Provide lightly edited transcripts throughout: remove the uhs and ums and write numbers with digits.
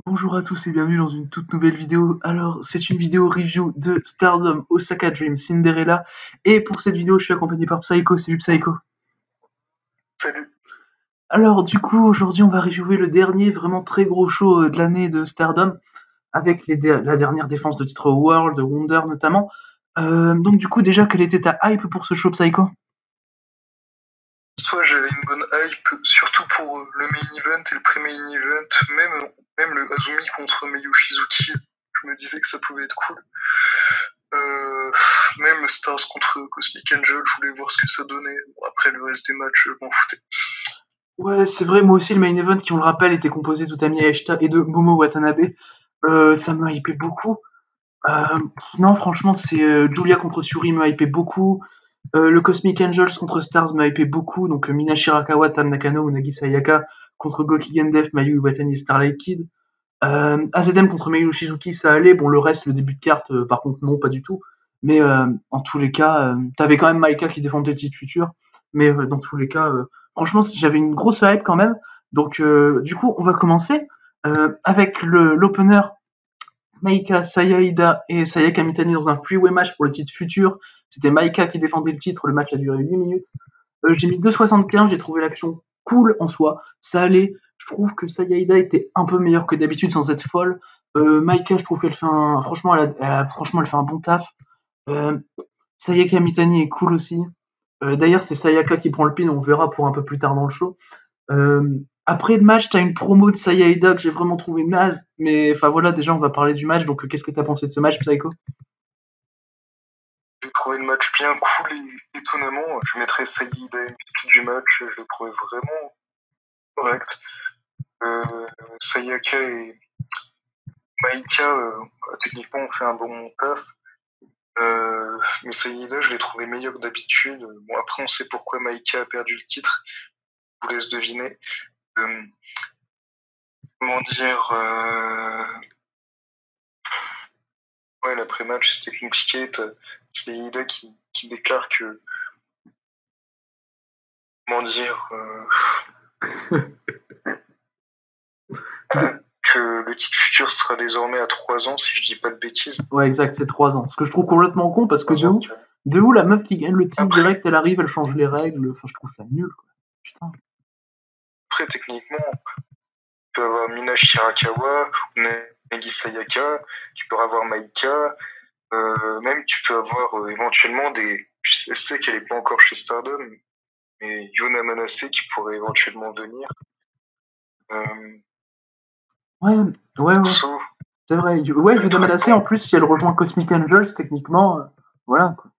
Bonjour à tous et bienvenue dans une toute nouvelle vidéo. Alors, c'est une vidéo review de Stardom Osaka Dream Cinderella. Et pour cette vidéo, je suis accompagné par Psycho. Salut Psycho. Salut. Alors, du coup, aujourd'hui, on va reviewer le dernier vraiment très gros show de l'année de Stardom, avec la dernière défense de titre World, Wonder notamment. Donc, du coup, déjà, quelle était ta hype pour ce show Psycho? Soit j'avais une bonne hype, surtout pour le main event et le pré-main event, même le Azumi contre Mayu Shizuki, je me disais que ça pouvait être cool. Même Stars contre Cosmic Angel, je voulais voir ce que ça donnait. Bon, après le reste des matchs, je m'en foutais. Ouais, c'est vrai, moi aussi, le main event, qui on le rappelle, était composé d'Utami Aishita et de Momo Watanabe. Ça m'a hypé beaucoup. Non, franchement, c'est Julia contre Tsuri me hypait beaucoup. Le Cosmic Angels contre Stars m'a hypé beaucoup. Donc Mina Shirakawa, Tam Nakano ou Nagi Sayaka contre Gokigen Def, Mayu Iwatani et Starlight Kid. AZM contre Mayu Shizuki, ça allait. Bon, le reste, le début de carte, par contre, non, pas du tout. Mais en tous les cas, t'avais quand même Maika qui défendait le titre futur. Mais dans tous les cas, franchement, j'avais une grosse hype quand même. Donc, du coup, on va commencer avec l'opener Maika, Sayaida et Sayaka Mitani dans un freeway match pour le titre futur. C'était Maika qui défendait le titre, le match a duré 8 minutes. J'ai mis 2,75, j'ai trouvé l'action cool en soi, ça allait. Je trouve que Sayaida était un peu meilleure que d'habitude sans être folle. Maika, je trouve qu'elle fait franchement, franchement, elle fait un bon taf. Euh, Sayaka Mitani est cool aussi. D'ailleurs, c'est Sayaka qui prend le pin, on verra pour un peu plus tard dans le show. Après le match, t'as une promo de Sayaida que j'ai vraiment trouvé naze, mais enfin voilà, déjà on va parler du match, donc qu'est-ce que t'as pensé de ce match, Psycho? J'ai trouvé le match bien cool et étonnamment, je mettrais Saïda MVP du match, je le trouvais vraiment correct. Sayaka et Maika, techniquement, ont fait un bon taf. Mais Saïda, je l'ai trouvé meilleur que d'habitude. Bon, après, on sait pourquoi Maïka a perdu le titre. Je vous laisse deviner. Euh, comment dire Ouais, l'après-match, c'était compliqué. T'as Saïda qui déclare que... Comment dire que le titre futur sera désormais à 3 ans, si je dis pas de bêtises. Ouais, exact, c'est 3 ans. Ce que je trouve complètement con, parce que 3 ans. de où la meuf qui gagne le titre Après, direct, elle arrive, elle change les règles, enfin je trouve ça nul, quoi. Putain. après, techniquement, tu peux avoir Mina Shirakawa, Nagi Sayaka, tu peux avoir Maïka, même tu peux avoir éventuellement des... Je sais qu'elle est pas encore chez Stardom, mais Yona Manase qui pourrait éventuellement venir. Ouais, ouais, ouais, So, c'est vrai. Ouais, Yuda Manase, en plus, si elle rejoint Cosmic Angels, techniquement, voilà, quoi.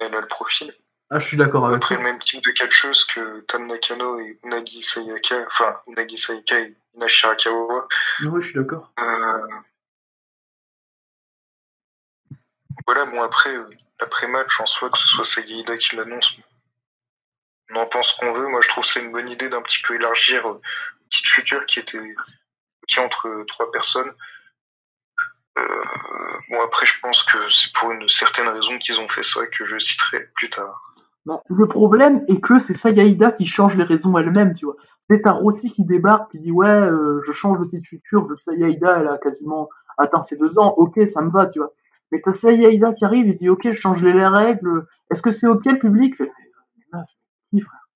elle a le profil. Ah, je suis d'accord avec Après, toi. le même type de catcheuse que Tam Nakano et Unagi Sayaka, enfin, Unagi Sayaka et Ina Shirakawa. Oui, je suis d'accord. Voilà, bon, après, l'après-match en soi, que ce soit Saïda qui l'annonce, on en pense qu'on veut. Moi, je trouve que c'est une bonne idée d'un petit peu élargir le titre futur qui est entre 3 personnes. Bon, après, je pense que c'est pour une certaine raison qu'ils ont fait ça, que je citerai plus tard. Bah, le problème est que c'est Sayaida qui change les raisons elle-même, tu vois. C'est ta Rossi qui débarque, qui dit ouais, je change le titre futur, vu que Sayaida, elle a quasiment atteint ses 2 ans, ok, ça me va, tu vois. Mais t'as Sayaida qui arrive et dit ok, je change les règles, est-ce que c'est ok le public? Mais meuf, qui, frère?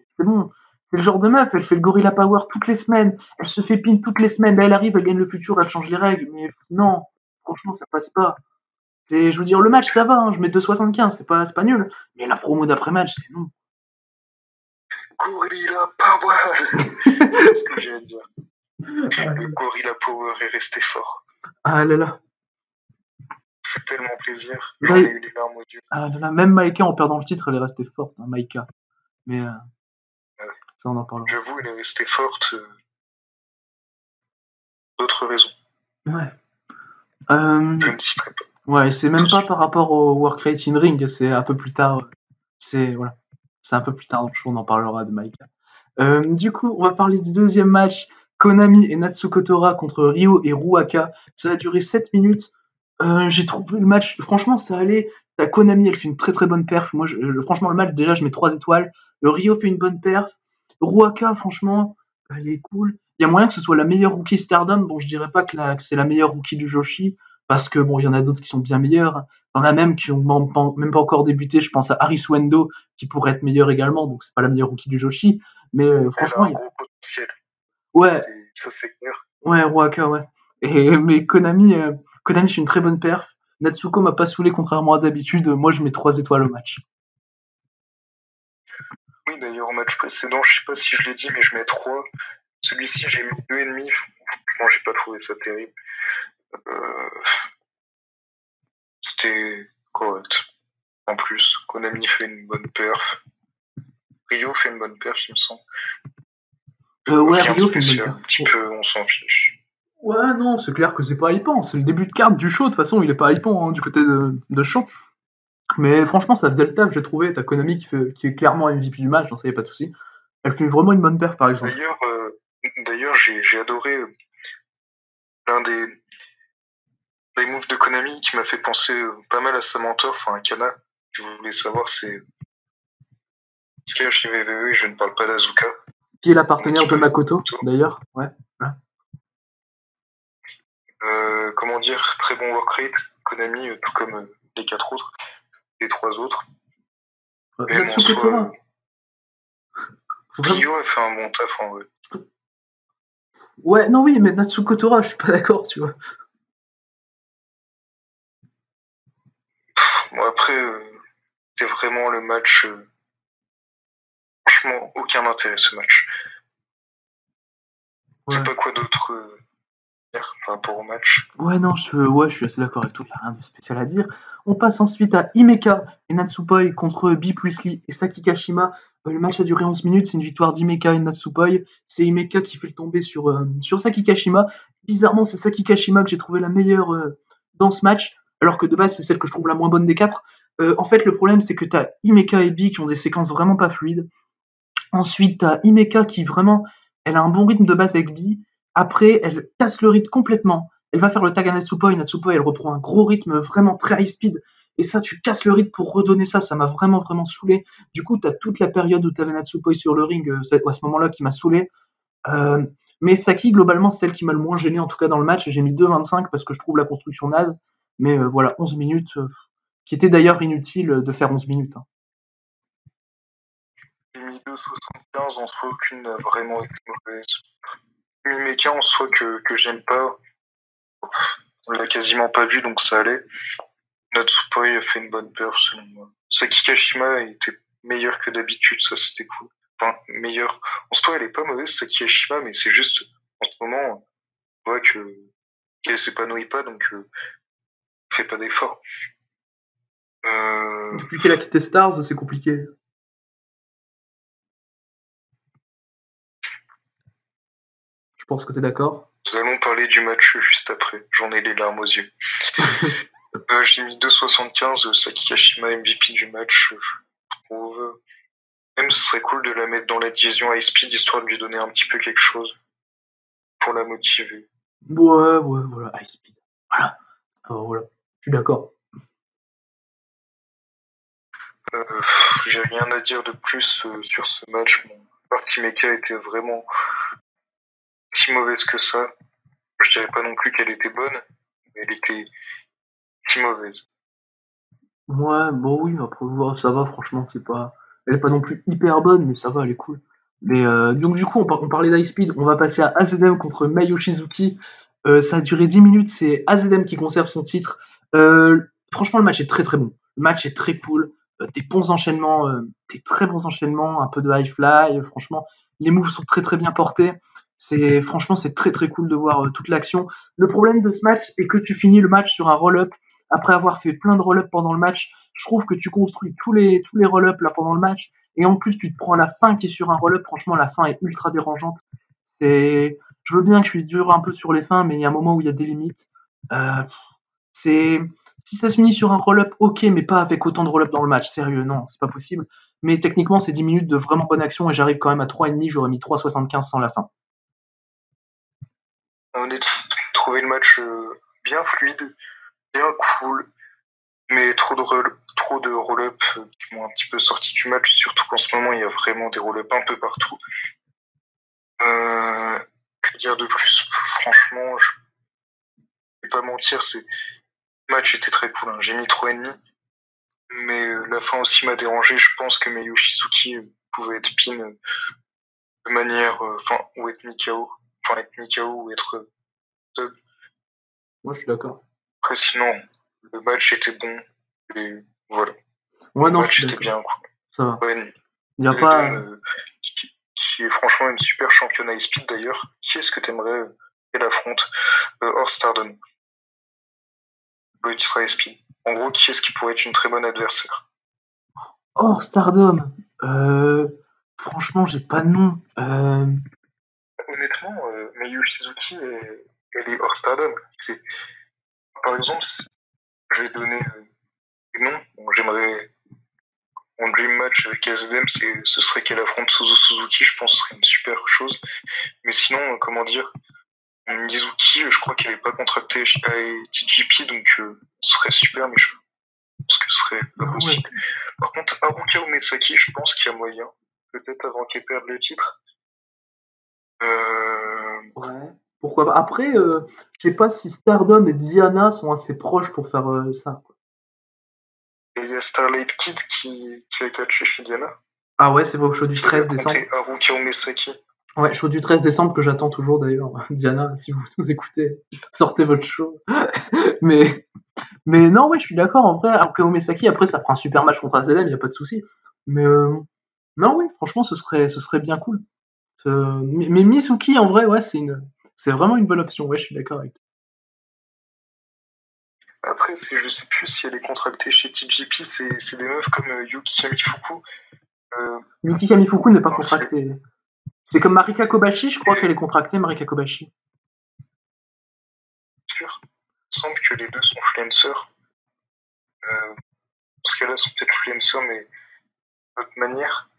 C'est bon, c'est le genre de meuf, elle fait le Gorilla Power toutes les semaines, elle se fait pin toutes les semaines, là elle arrive, elle gagne le futur, elle change les règles, mais non, franchement ça passe pas. Je veux dire, le match, ça va, hein, je mets 2,75, c'est pas nul. Mais la promo d'après-match, c'est non. Gorilla Power. C'est ce que j'allais dire. Le Gorilla Power est resté fort. Ah là là. Ça fait tellement plaisir. Là, J'en ai eu les larmes aux yeux. ah là là. Même Maika, en perdant le titre, elle est restée forte, hein, Maika. Mais ça, on en parlera. J'avoue, elle est restée forte. D'autres raisons. Ouais. Je ne citerai pas. Ouais, c'est même pas par rapport au Work Rate in Ring, c'est un peu plus tard. Voilà. C'est un peu plus tard dans le show, on en parlera de Maika. Du coup, on va parler du deuxième match. Konami et Natsuko Tora contre Ryo et Ruaka. Ça a duré 7 minutes. J'ai trouvé le match, franchement, ça allait. La Konami, elle fait une très très bonne perf. Moi, franchement, le match, déjà, je mets 3 étoiles. Ryo fait une bonne perf. Ruaka, franchement, Elle est cool. Il y a moyen que ce soit la meilleure rookie Stardom. Bon, je dirais pas que c'est la meilleure rookie du Joshi, parce que bon, il y en a d'autres qui sont bien meilleures. T'en as même qui ont même pas encore débuté. Je pense à Aris Wendo, qui pourrait être meilleure également, donc c'est pas la meilleure rookie du Joshi. Mais Elle a franchement, un gros potentiel, ouais, ça c'est clair. ouais, Ruaka, ouais. Mais Konami, c'est une très bonne perf. Natsuko m'a pas saoulé contrairement à d'habitude. Moi, je mets 3 étoiles au match. Oui, d'ailleurs, au match précédent, je sais pas si je l'ai dit, mais je mets 3. Celui-ci, j'ai mis 2,5. Franchement, j'ai pas trouvé ça terrible. Euh, C'était correct. En plus, Konami fait une bonne perf. Rio fait une bonne perf, il me semble. Ouais, Rien de Rio fait une bonne spécial, perf. un petit peu, on s'en fiche. Ouais, non, c'est clair que c'est pas hypant. C'est le début de carte du show. De toute façon, il est pas hypant hein, du côté de Shaw. Mais franchement, ça faisait le taf, j'ai trouvé. T'as Konami qui est clairement MVP du match, ça y a pas de souci. Elle fait vraiment une bonne perf, par exemple. D'ailleurs, j'ai adoré l'un des moves de Konami qui m'a fait penser pas mal à Samantha, enfin à Kana. Si vous voulez savoir, c'est Slash VVE, je ne parle pas d'Azuka. Qui est la partenaire de Makoto, d'ailleurs. Ouais. Comment dire, très bon work rate, Konami, tout comme les 4 autres, les 3 autres. Même en soi, Rio a fait un bon taf en vrai. Ouais, non, oui, mais Natsuko Tora, je suis pas d'accord, tu vois. Bon, après, c'est vraiment le match. Franchement, aucun intérêt ce match. Ouais. C'est pas quoi d'autre dire par rapport au match. Ouais, non, je suis assez d'accord avec toi, il n'y a rien de spécial à dire. On passe ensuite à Himeka et Natsupoi contre Bee Priestley et Saki Kashima. Le match a duré 11 minutes, c'est une victoire d'Himeka et Natsupoi. C'est Himeka qui fait le tomber sur Saki Kashima. Bizarrement, c'est Saki Kashima que j'ai trouvé la meilleure dans ce match, alors que de base, c'est celle que je trouve la moins bonne des 4. En fait, le problème, c'est que tu as Himeka et Bee qui ont des séquences vraiment pas fluides. Ensuite, tu as Himeka qui vraiment, elle a un bon rythme de base avec Bee. Après, elle casse le rythme complètement. Elle va faire le tag à Natsupoi. Natsupoi, elle reprend un gros rythme vraiment très high speed. Et ça, tu casses le rythme pour redonner ça. Ça m'a vraiment, vraiment saoulé. Du coup, tu as toute la période où tu avais Natsupoi sur le ring à ce moment-là qui m'a saoulé. Mais Saki, globalement, c'est celle qui m'a le moins gêné, en tout cas dans le match. J'ai mis 2,25 parce que je trouve la construction naze. Mais voilà, 11 minutes, qui était d'ailleurs inutile de faire 11 minutes. Hein. J'ai mis 2,75, en soi, aucune n'a vraiment été mauvaise. Mimeka, en soi, que j'aime pas. On l'a quasiment pas vu, donc ça allait. Natsupoi a fait une bonne perf, selon moi. Saki Kashima était meilleure que d'habitude, ça c'était cool. Enfin, meilleure. En soi, elle est pas mauvaise, Saki Kashima, mais c'est juste, en ce moment, on voit qu'elle s'épanouit pas, donc fait pas d'effort. Depuis qu'elle a quitté Stars, c'est compliqué. Je pense que t'es d'accord. Nous allons parler du match juste après. J'en ai les larmes aux yeux. J'ai mis 2,75, Saki Kashima MVP du match, je trouve. Même ce serait cool de la mettre dans la division high speed, histoire de lui donner un petit peu quelque chose pour la motiver. Ouais, voilà, high speed. Voilà, je suis d'accord. J'ai rien à dire de plus sur ce match. Bon, Himeka était vraiment si mauvaise que ça. Je dirais pas non plus qu'elle était bonne, mais elle était si mauvaise. Ouais, bon oui, après, ça va, franchement, elle est pas non plus hyper bonne, mais ça va, elle est cool. Mais donc du coup, on parlait d'High Speed, on va passer à AZM contre Mai Yoshizuki. Ça a duré 10 minutes, c'est AZM qui conserve son titre. Franchement, le match est très très bon. Le match est très cool. Des très bons enchaînements, un peu de high fly. Franchement, les moves sont très très bien portés. Franchement, c'est très très cool de voir toute l'action. Le problème de ce match est que tu finis le match sur un roll-up après avoir fait plein de roll-up pendant le match. Je trouve que tu construis tous les roll-up là pendant le match et en plus tu te prends la fin qui est sur un roll-up. Franchement, la fin est ultra dérangeante. Je veux bien que je suis dur un peu sur les fins, mais il y a un moment où il y a des limites. Euh, Si ça se finit sur un roll-up, ok, mais pas avec autant de roll-up dans le match. Sérieux, non, c'est pas possible. Mais techniquement, c'est 10 minutes de vraiment bonne action et j'arrive quand même à 3,5. J'aurais mis 3,75 sans la fin. On est trouvé le match bien fluide, bien cool, mais trop de roll-up qui m'ont un petit peu sorti du match, surtout qu'en ce moment il y a vraiment des roll-up un peu partout. dire de plus? Franchement, je vais pas mentir, le match était très cool, hein. J'ai mis 3,5. Mais la fin aussi m'a dérangé. Je pense que Mayu Shizuki pouvait être pin de manière. Ou être Mikao. Enfin, être Mikao ou être sub. Moi, je suis d'accord. Après, sinon, le match était bon. Et voilà. Ouais, Le non, je match suis était d'accord. bien, quoi. Ça va. Ouais, Il n'y a pas. qui est franchement une super championne high speed d'ailleurs. Qui est-ce que t'aimerais qu'elle affronte hors Stardom? Le titre high speed. En gros, qui est-ce qui pourrait être une très bonne adversaire? Hors Stardom. Franchement, j'ai pas de nom. Honnêtement, Mayu Shizuki, elle est hors Stardom. Par exemple, je vais donner des noms. Bon, j'aimerais. Mon dream match avec SDM, ce serait qu'elle affronte Suzuki. Je pense que ce serait une super chose. Mais sinon, comment dire, Mizuki, je crois qu'elle n'est pas contractée à TGP, donc ce serait super, mais je pense que ce serait pas possible. Ouais. Par contre, Haruka Umesaki, je pense qu'il y a moyen. Peut-être avant qu'elle perde le titre. Ouais. Pourquoi pas. Après, je sais pas si Stardom et Diana sont assez proches pour faire ça. Quoi. Et il y a Starlight Kid qui a été catché chez Diana. Ah ouais, c'est vrai, au show du 13 décembre. Haruka Umesaki. Ouais, show du 13 décembre que j'attends toujours d'ailleurs. Diana, si vous nous écoutez, sortez votre show. mais non, ouais, je suis d'accord. En vrai, Haruka Umesaki, après, ça fera un super match contre AZM, il y a pas de souci. Mais non, oui, franchement, ce serait bien cool. Mais Mizuki, en vrai, ouais, c'est vraiment une bonne option. Ouais, je suis d'accord avec toi. Après, je sais plus si elle est contractée chez TGP, c'est des meufs comme Yuki Kamifuku. Yuki Kamifuku n'est pas contractée. C'est comme Marika Kobashi, je crois qu'elle est contractée, Marika Kobashi. Sûr. Il me semble que les deux sont freelancers. Parce qu'elles sont peut-être freelancers, mais d'autre manière.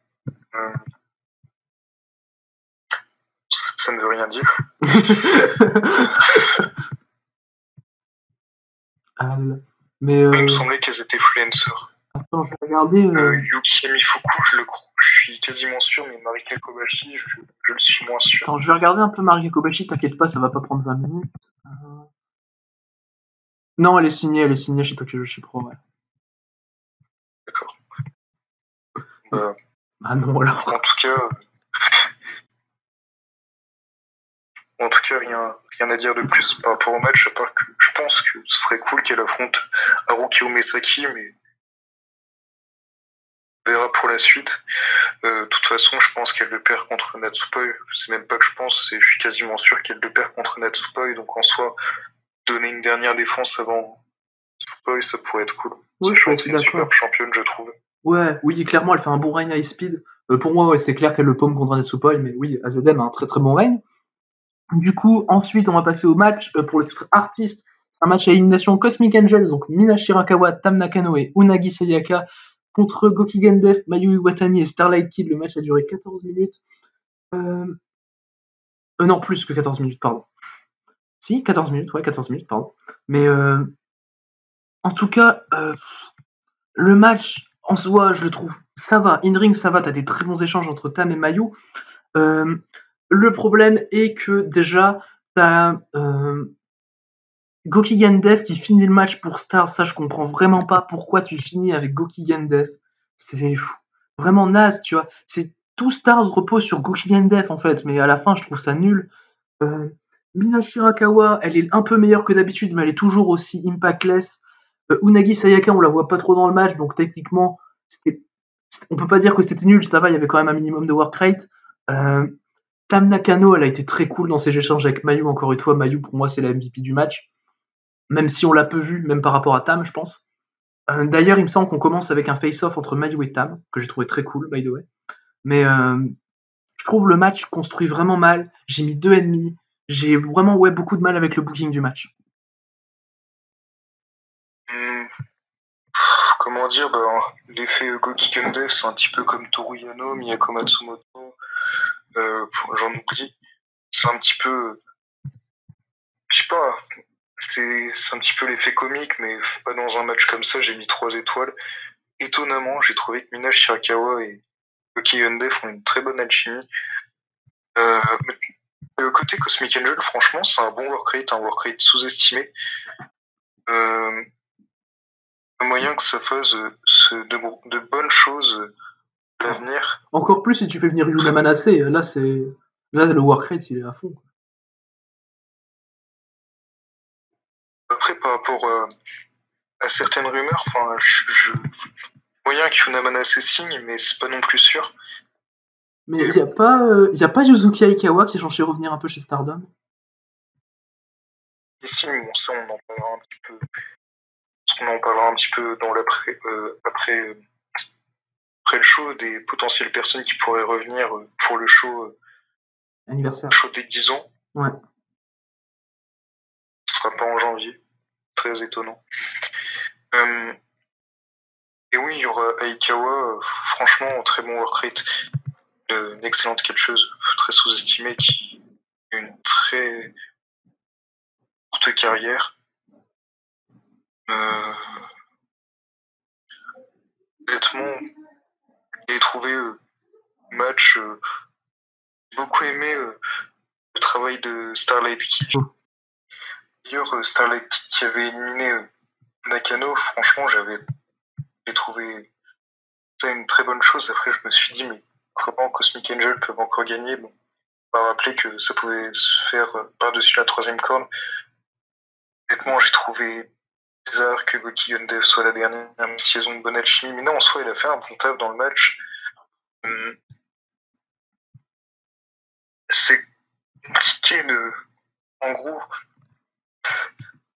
Ça ne veut rien dire. Mais il me semblait qu'elles étaient freelancers. Attends, je vais regarder. Yuki Mifuku, je suis quasiment sûr, mais Marika Kobashi, je le suis moins sûr. Attends, je vais regarder un peu Marika Kobashi, t'inquiète pas, ça va pas prendre 20 minutes. Non, elle est signée chez Tokyo Joshi Pro, ouais. D'accord. Ah non, alors. En tout cas, rien à dire de plus par rapport au match, à part que je pense que ce serait cool qu'elle affronte Haruki Umesaki, mais on verra pour la suite. De toute façon, je pense qu'elle le perd contre Natsupoi. C'est même pas que je pense, je suis quasiment sûr qu'elle le perd contre Natsupoi. Donc en soi, donner une dernière défense avant Natsupoi, ça pourrait être cool. Oui, c'est une super championne, je trouve. Ouais, oui, clairement, elle fait un bon règne high speed. Pour moi, ouais, c'est clair qu'elle le paume contre Natsupoi, mais oui, AZM a un très très bon règne. Du coup, ensuite, on va passer au match pour le titre artiste. C'est un match à élimination Cosmic Angels, donc Mina Shirakawa, Tam Nakano et Unagi Sayaka contre Gokigen Death, Mayu Iwatani et Starlight Kid. Le match a duré 14 minutes. Non, plus que 14 minutes, pardon. Si, 14 minutes, ouais, 14 minutes, pardon. Mais en tout cas, le match, en soi, je le trouve, ça va. In-ring, ça va, t'as des très bons échanges entre Tam et Mayu. Le problème est que déjà, t'as Gokigen Death qui finit le match pour Stars. Ça, je comprends vraiment pas pourquoi tu finis avec Gokigen Death. C'est fou. Vraiment naze, tu vois. Tout Stars repose sur Gokigen Death, en fait. Mais à la fin, je trouve ça nul. Mina Shirakawa, elle est un peu meilleure que d'habitude, mais elle est toujours aussi impactless. Unagi Sayaka, on la voit pas trop dans le match, donc techniquement, on peut pas dire que c'était nul, ça va, il y avait quand même un minimum de work rate. Tam Nakano, elle a été très cool dans ses échanges avec Mayu, encore une fois, Mayu, pour moi, c'est la MVP du match. Même si on l'a peu vu, même par rapport à Tam, je pense. D'ailleurs, il me semble qu'on commence avec un face-off entre Mayu et Tam, que j'ai trouvé très cool, by the way. Mais je trouve le match construit vraiment mal. J'ai mis 2,5. J'ai vraiment beaucoup de mal avec le booking du match. Comment dire, l'effet Gokigen Death, c'est un petit peu comme Toru Yano, Miyako Matsumoto, j'en oublie. C'est un petit peu, je sais pas, c'est un petit peu l'effet comique, mais pas dans un match comme ça. J'ai mis 3 étoiles. Étonnamment, j'ai trouvé que Mina Shirakawa et Gokigen Death font une très bonne alchimie. Côté Cosmic Angel, franchement, c'est un bon work rate, un work rate sous-estimé. Moyen que ça fasse de bonnes choses à l'avenir. Encore plus si tu fais venir Yuna Manase, là le work rate il est à fond. Après, par rapport à certaines rumeurs, enfin, moyen que Yuna Manase signe, mais c'est pas non plus sûr. Mais il y a pas Yuzuki Aikawa qui est censé revenir un peu chez Stardom? Et si, bon, ça on en parlera un petit peu. On en parlera un petit peu dans l'après, après le show, des potentielles personnes qui pourraient revenir pour le show Anniversaire. show des 10 ans. Ouais. Ce sera pas en janvier. Très étonnant. Et oui, il y aura Aikawa, franchement, très bon work rate, une excellente catcheuse, très sous-estimée, qui a une très courte carrière. Honnêtement, j'ai trouvé match, beaucoup aimé le travail de Starlight Kid. D'ailleurs, Starlight Kid qui avait éliminé Nakano, franchement, j'ai trouvé ça une très bonne chose. Après, je me suis dit, mais comment Cosmic Angel peuvent encore gagner? Bon, on m'a rappelé que ça pouvait se faire par-dessus la troisième corde. Honnêtement, j'ai trouvé bizarre que Goki Gundev soit la dernière saison de bonne alchimie, mais non, en soi, il a fait un bon taf dans le match. C'est compliqué de. En gros,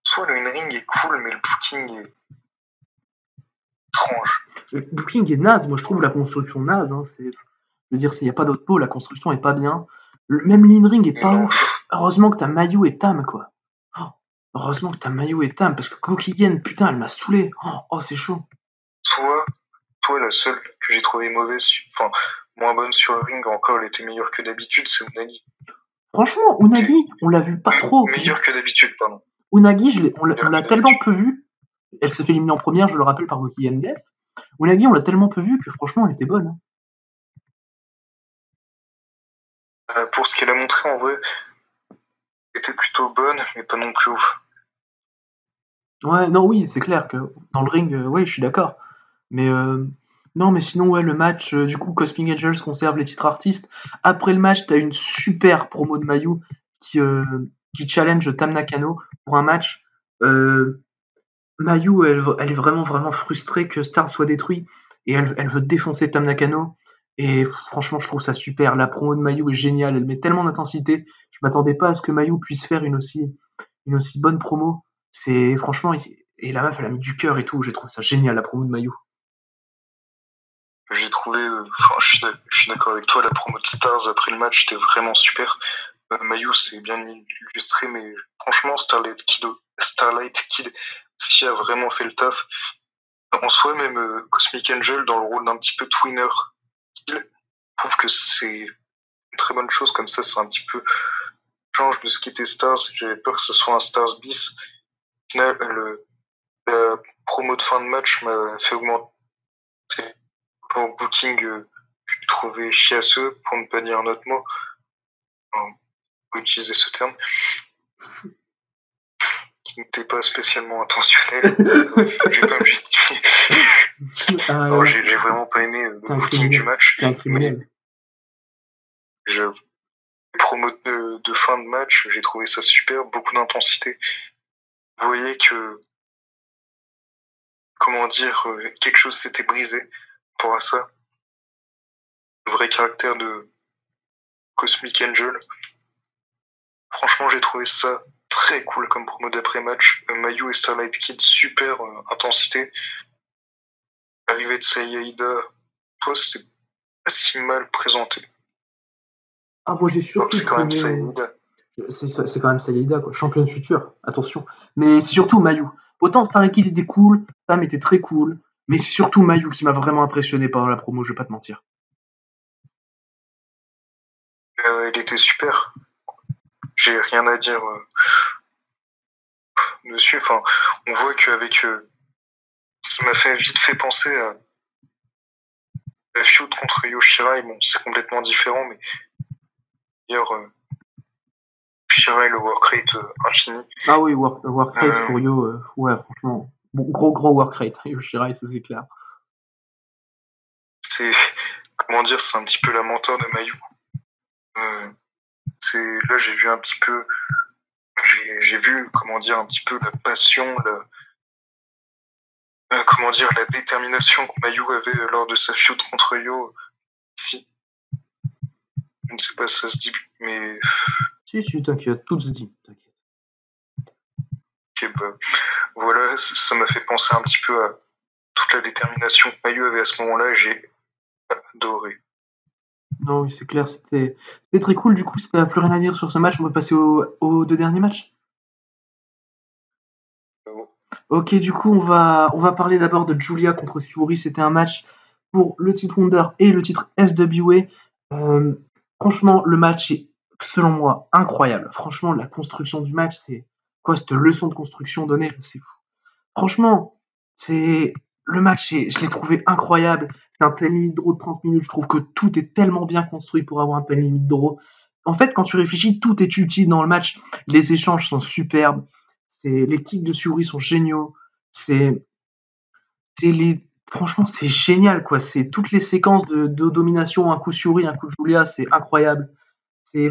soit le in-ring est cool, mais le booking est étrange. Le booking est naze, moi je trouve la construction naze. Hein. Je veux dire, s'il n'y a pas d'autre pot, la construction est pas bien. Même l'in-ring est pas ouf. Heureusement que t'as Mayu et Tam, quoi. Oh, heureusement que t'as Mayu et Tam, parce que Gokigen, putain, elle m'a saoulé. Oh, c'est chaud. Toi, la seule que j'ai trouvée mauvaise, enfin, moins bonne sur le ring, encore, elle était meilleure que d'habitude, c'est Unagi. Franchement, Unagi, on l'a vu pas trop. Meilleure que d'habitude, pardon. Unagi, on l'a tellement peu vu. Elle s'est fait éliminer en première, je le rappelle, par Gokigen Def. Unagi, on l'a tellement peu vu que franchement, elle était bonne. Hein. Pour ce qu'elle a montré, en vrai, elle était plutôt bonne, mais pas non plus ouf. Ouais, non, oui, c'est clair que dans le ring, oui, je suis d'accord. Mais non, mais sinon, ouais, le match, du coup, Cosmic Angels conserve les titres artistes. Après le match, t'as une super promo de Mayu qui challenge Tam Nakano pour un match. Mayu, elle est vraiment, vraiment frustrée que Star soit détruit et elle veut défoncer Tam Nakano. Et franchement, je trouve ça super. La promo de Mayu est géniale. Elle met tellement d'intensité. Je m'attendais pas à ce que Mayu puisse faire une aussi bonne promo. C'est franchement, et la meuf, elle a mis du cœur et tout. J'ai trouvé ça génial, la promo de Mayu. J'ai trouvé, je suis d'accord avec toi, la promo de Stars après le match était vraiment super. Mayu, c'est bien illustré, mais franchement, Starlight Kid, si a vraiment fait le taf. En soi, même Cosmic Angel, dans le rôle d'un petit peu twinner, je trouve que c'est une très bonne chose. Comme ça, c'est un petit peu change de ce qu'était Stars. J'avais peur que ce soit un Stars bis. Au final, la promo de fin de match m'a fait augmenter le booking que je trouvais chiasseux, pour ne pas dire un autre mot. On peut utiliser ce terme. Qui n'était pas spécialement intentionnel. Je vais pas me justifier. Non, j'ai vraiment pas aimé le booking du match. Mais les promos de fin de match, j'ai trouvé ça super, beaucoup d'intensité. Vous voyez que, comment dire, quelque chose s'était brisé pour à ça. Le vrai caractère de Cosmic Angel. Franchement, j'ai trouvé ça très cool comme promo d'après-match. Mayu et Starlight Kid, super intensité. L'arrivée de Sayaida, toi, c'était pas si mal présenté. Ah, moi j'ai surtout c'est quand même Sayaida. C'est quand même Sayaida, quoi. Championne future, attention. Mais c'est surtout Mayu. Autant Starlight Kid était cool, Tam était très cool, mais c'est surtout Mayu qui m'a vraiment impressionné par la promo, je vais pas te mentir. Elle était super. J'ai rien à dire dessus. Enfin, on voit qu'avec. Ça m'a vite fait penser à la feud contre Yoshirai. Bon, c'est complètement différent, mais d'ailleurs, Shira et le work rate infini. Ah oui, work rate pour Yo, ouais, franchement. Bon, gros work rate, Yo Shirai, ça c'est clair. C'est, comment dire, c'est un petit peu la mentor de Mayu. Là, j'ai vu un petit peu, j'ai vu, comment dire, un petit peu la passion, comment dire, la détermination que Mayu avait lors de sa feud contre Yo. Si. Je ne sais pas si ça se dit, mais. Si, t'inquiète, tout se dit, t'inquiète. Ok, bah, voilà, ça m'a fait penser un petit peu à toute la détermination que Mayu avait à ce moment-là, et j'ai adoré. Non, oui, c'est clair, c'était très cool. Du coup, si t'as plus rien à dire sur ce match, on va passer aux 2 derniers matchs. Ok, du coup, on va parler d'abord de Julia contre Syuri. C'était un match pour le titre Wonder et le titre SWA. Franchement, le match est, selon moi, incroyable. Franchement, la construction du match, c'est quoi cette leçon de construction donnée? C'est fou. Franchement, le match, je l'ai trouvé incroyable. C'est un time limit draw de 30 minutes. Je trouve que tout est tellement bien construit pour avoir un time limit draw. En fait, quand tu réfléchis, tout est utile dans le match. Les échanges sont superbes. Les kicks de Syuri sont géniaux. C'est franchement, c'est génial, quoi. C'est toutes les séquences de domination, un coup Syuri, un coup Julia, c'est incroyable.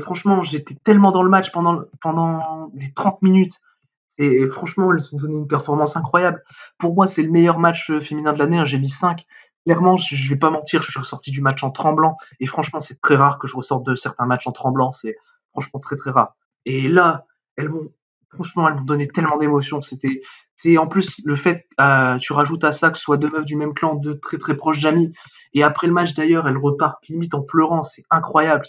Franchement, j'étais tellement dans le match pendant les 30 minutes. Et franchement, elles ont donné une performance incroyable. Pour moi, c'est le meilleur match féminin de l'année. J'ai mis 5. Clairement, je vais pas mentir, je suis ressorti du match en tremblant. Et franchement, c'est très rare que je ressorte de certains matchs en tremblant. C'est franchement très très rare. Et là, franchement, elles m'ont donné tellement d'émotions. C'est en plus le fait, tu rajoutes à ça que ce soit deux meufs du même clan, deux très très proches d'amis. Et après le match d'ailleurs, elles repartent limite en pleurant. C'est incroyable.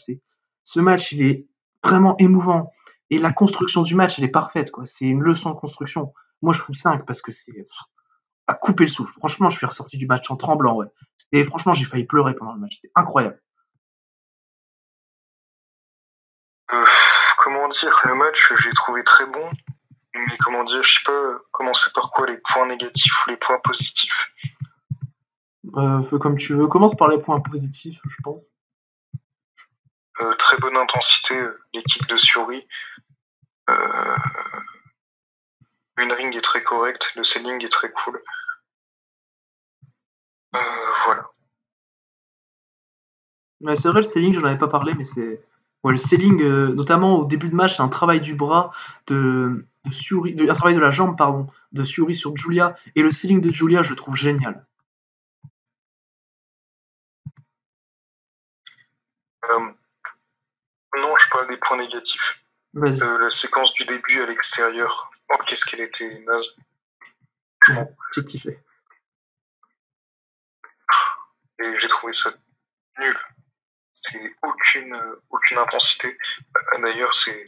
Ce match, il est vraiment émouvant. Et la construction du match, elle est parfaite, quoi. C'est une leçon de construction. Moi, je fous 5 parce que c'est à couper le souffle. Franchement, je suis ressorti du match en tremblant, ouais. Franchement, j'ai failli pleurer pendant le match. C'était incroyable. Comment dire, le match, j'ai trouvé très bon. Mais comment dire, je sais pas commencer par quoi, les points négatifs ou les points positifs. Fais comme tu veux. Commence par les points positifs, je pense. Très bonne intensité, l'équipe de Syuri. Une ring est très correcte, le selling est très cool. Voilà. Ouais, c'est vrai, le selling, j'en avais pas parlé, mais ouais, le selling, notamment au début de match, c'est un travail du bras de Syuri, un travail de la jambe, pardon, de Syuri sur Julia, et le selling de Julia, je le trouve génial. Non, je parle des points négatifs. Vas-y. La séquence du début à l'extérieur. Oh, qu'est-ce qu'elle était naze. J'ai kiffé. Et j'ai trouvé ça nul. C'est aucune intensité. D'ailleurs, c'est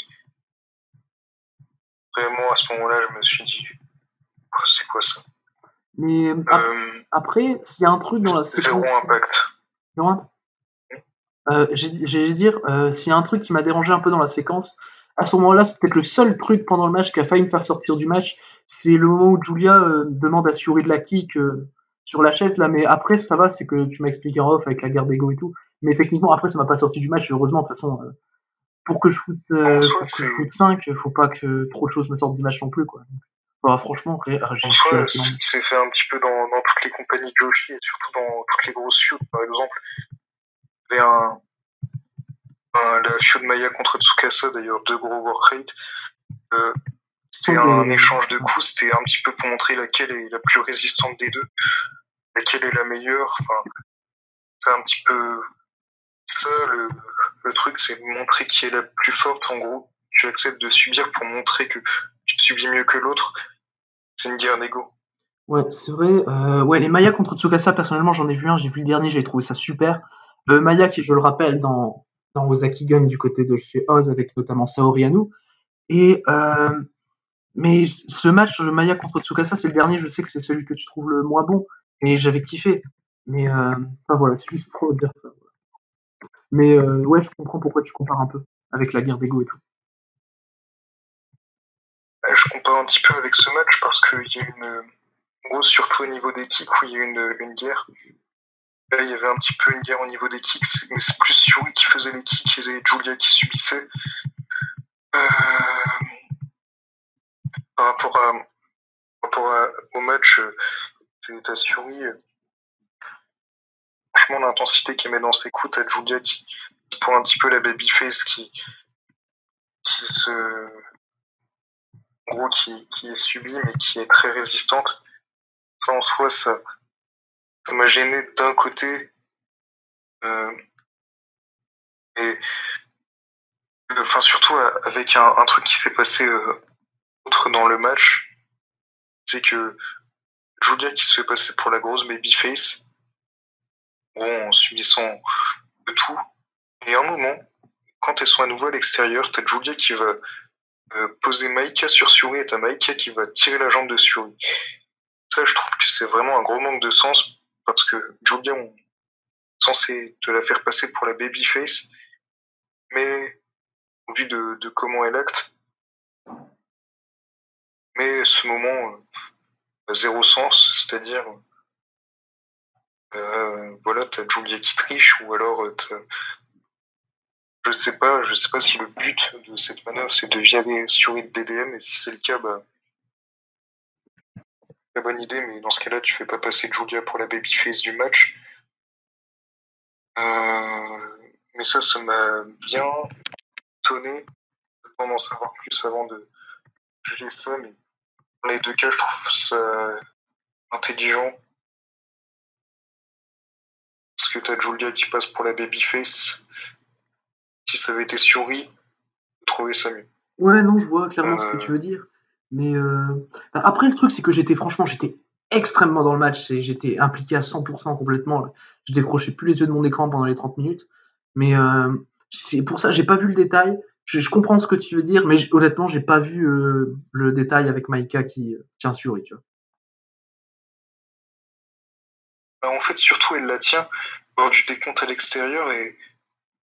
vraiment à ce moment-là, je me suis dit, oh, c'est quoi ça? Mais après, s'il y a un truc dans la séquence. Zéro impact. J'allais dire, s'il y a un truc qui m'a dérangé un peu dans la séquence, à ce moment-là, c'est peut-être le seul truc pendant le match qui a failli me faire sortir du match, c'est le moment où Julia demande à Syuri de la kick sur la chaise, là, mais après, ça va, c'est que tu m'as expliqué en off avec la guerre d'ego et tout, mais techniquement, après, ça m'a pas sorti du match, heureusement, de toute façon, pour que je foute 5, faut pas que trop de choses me sortent du match non plus, quoi. Enfin, franchement, en soi, c'est fait un petit peu dans toutes les compagnies de Joshi et surtout dans toutes les grosses feuds, par exemple. Il y avait la feud Maya contre Tsukasa, d'ailleurs, 2 gros work rates. C'était un échange de coups, c'était un petit peu pour montrer laquelle est la plus résistante des deux, laquelle est la meilleure. Enfin, c'est un petit peu ça, le truc, c'est montrer qui est la plus forte. En gros, tu acceptes de subir pour montrer que tu subis mieux que l'autre. C'est une guerre d'ego. Ouais, c'est vrai. Ouais, les Maya contre Tsukasa, personnellement, j'en ai vu un, j'ai vu le dernier, j'avais trouvé ça super. Maya, qui, je le rappelle, dans Ozaki Gun du côté de chez Oz, avec notamment Saori Anou. Mais ce match, Maya contre Tsukasa, c'est le dernier, je sais que c'est celui que tu trouves le moins bon, et j'avais kiffé. Mais enfin voilà, c'est juste pour dire ça. Mais ouais, je comprends pourquoi tu compares un peu avec la guerre d'ego et tout. Je compare un petit peu avec ce match parce qu'il y a une grosse, surtout au niveau des kicks, où il y a une guerre. Là, il y avait un petit peu une guerre au niveau des kicks, mais c'est plus Syuri qui faisait les kicks et Julia qui subissait. au match, t'as Fury, franchement, l'intensité qu'il met dans ses coups, t'as Julia qui prend un petit peu la babyface qui se, en gros, qui est subie, mais qui est très résistante. Ça, en soi, ça m'a gêné d'un côté, et, enfin, surtout avec un truc qui s'est passé, autre dans le match, c'est que Julia qui se fait passer pour la grosse babyface, bon, en subissant de tout, et à un moment, quand elles sont à nouveau à l'extérieur, t'as Julia qui va poser Maïka sur Shuri et t'as Maïka qui va tirer la jambe de Shuri. Ça, je trouve que c'est vraiment un gros manque de sens parce que Julia, on est censé te la faire passer pour la babyface, mais au vu de comment elle acte, mais ce moment zéro sens, c'est-à-dire voilà, t'as Julia qui triche ou alors je sais pas si le but de cette manœuvre c'est de virer Shuri de DDM et si c'est le cas, bah la bonne idée, mais dans ce cas-là, tu fais pas passer Julia pour la babyface du match. Mais ça m'a bien étonné de pas en savoir plus avant de juger ça, mais dans les deux cas, je trouve ça intelligent. Parce que t'as Julia qui passe pour la babyface. Si ça avait été Shuri, je trouvais ça mieux. Ouais, non, je vois clairement ce que tu veux dire. Mais après, le truc, c'est que j'étais extrêmement dans le match. J'étais impliqué à 100% complètement. Je décrochais plus les yeux de mon écran pendant les 30 minutes. Mais c'est pour ça, j'ai pas vu le détail. Je comprends ce que tu veux dire, mais honnêtement, j'ai pas vu le détail avec Maïka qui tient Fury, tu vois. En fait, surtout, elle la tient lors du décompte à l'extérieur et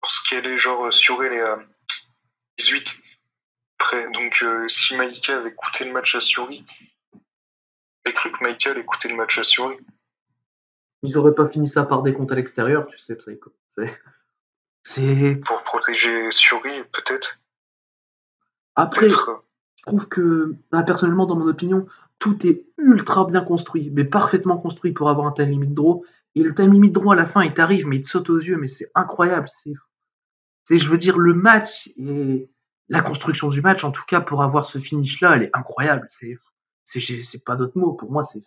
lorsqu'elle est genre Shuri, elle est à 18 près. Donc, si Maïka avait coûté le match à Shuri, j'ai cru que Maïka allait coûter le match à Shuri. Ils auraient pas fini ça par décompte à l'extérieur, tu sais, c'est. Pour protéger Shuri, peut-être. Après, je trouve que, personnellement, dans mon opinion, tout est ultra bien construit, mais parfaitement construit pour avoir un time limit draw. Et le time limit draw à la fin, il t'arrive, mais il te saute aux yeux, mais c'est incroyable. Je veux dire, le match et la construction du match, en tout cas, pour avoir ce finish-là, elle est incroyable. C'est pas d'autre mot. Pour moi, c'est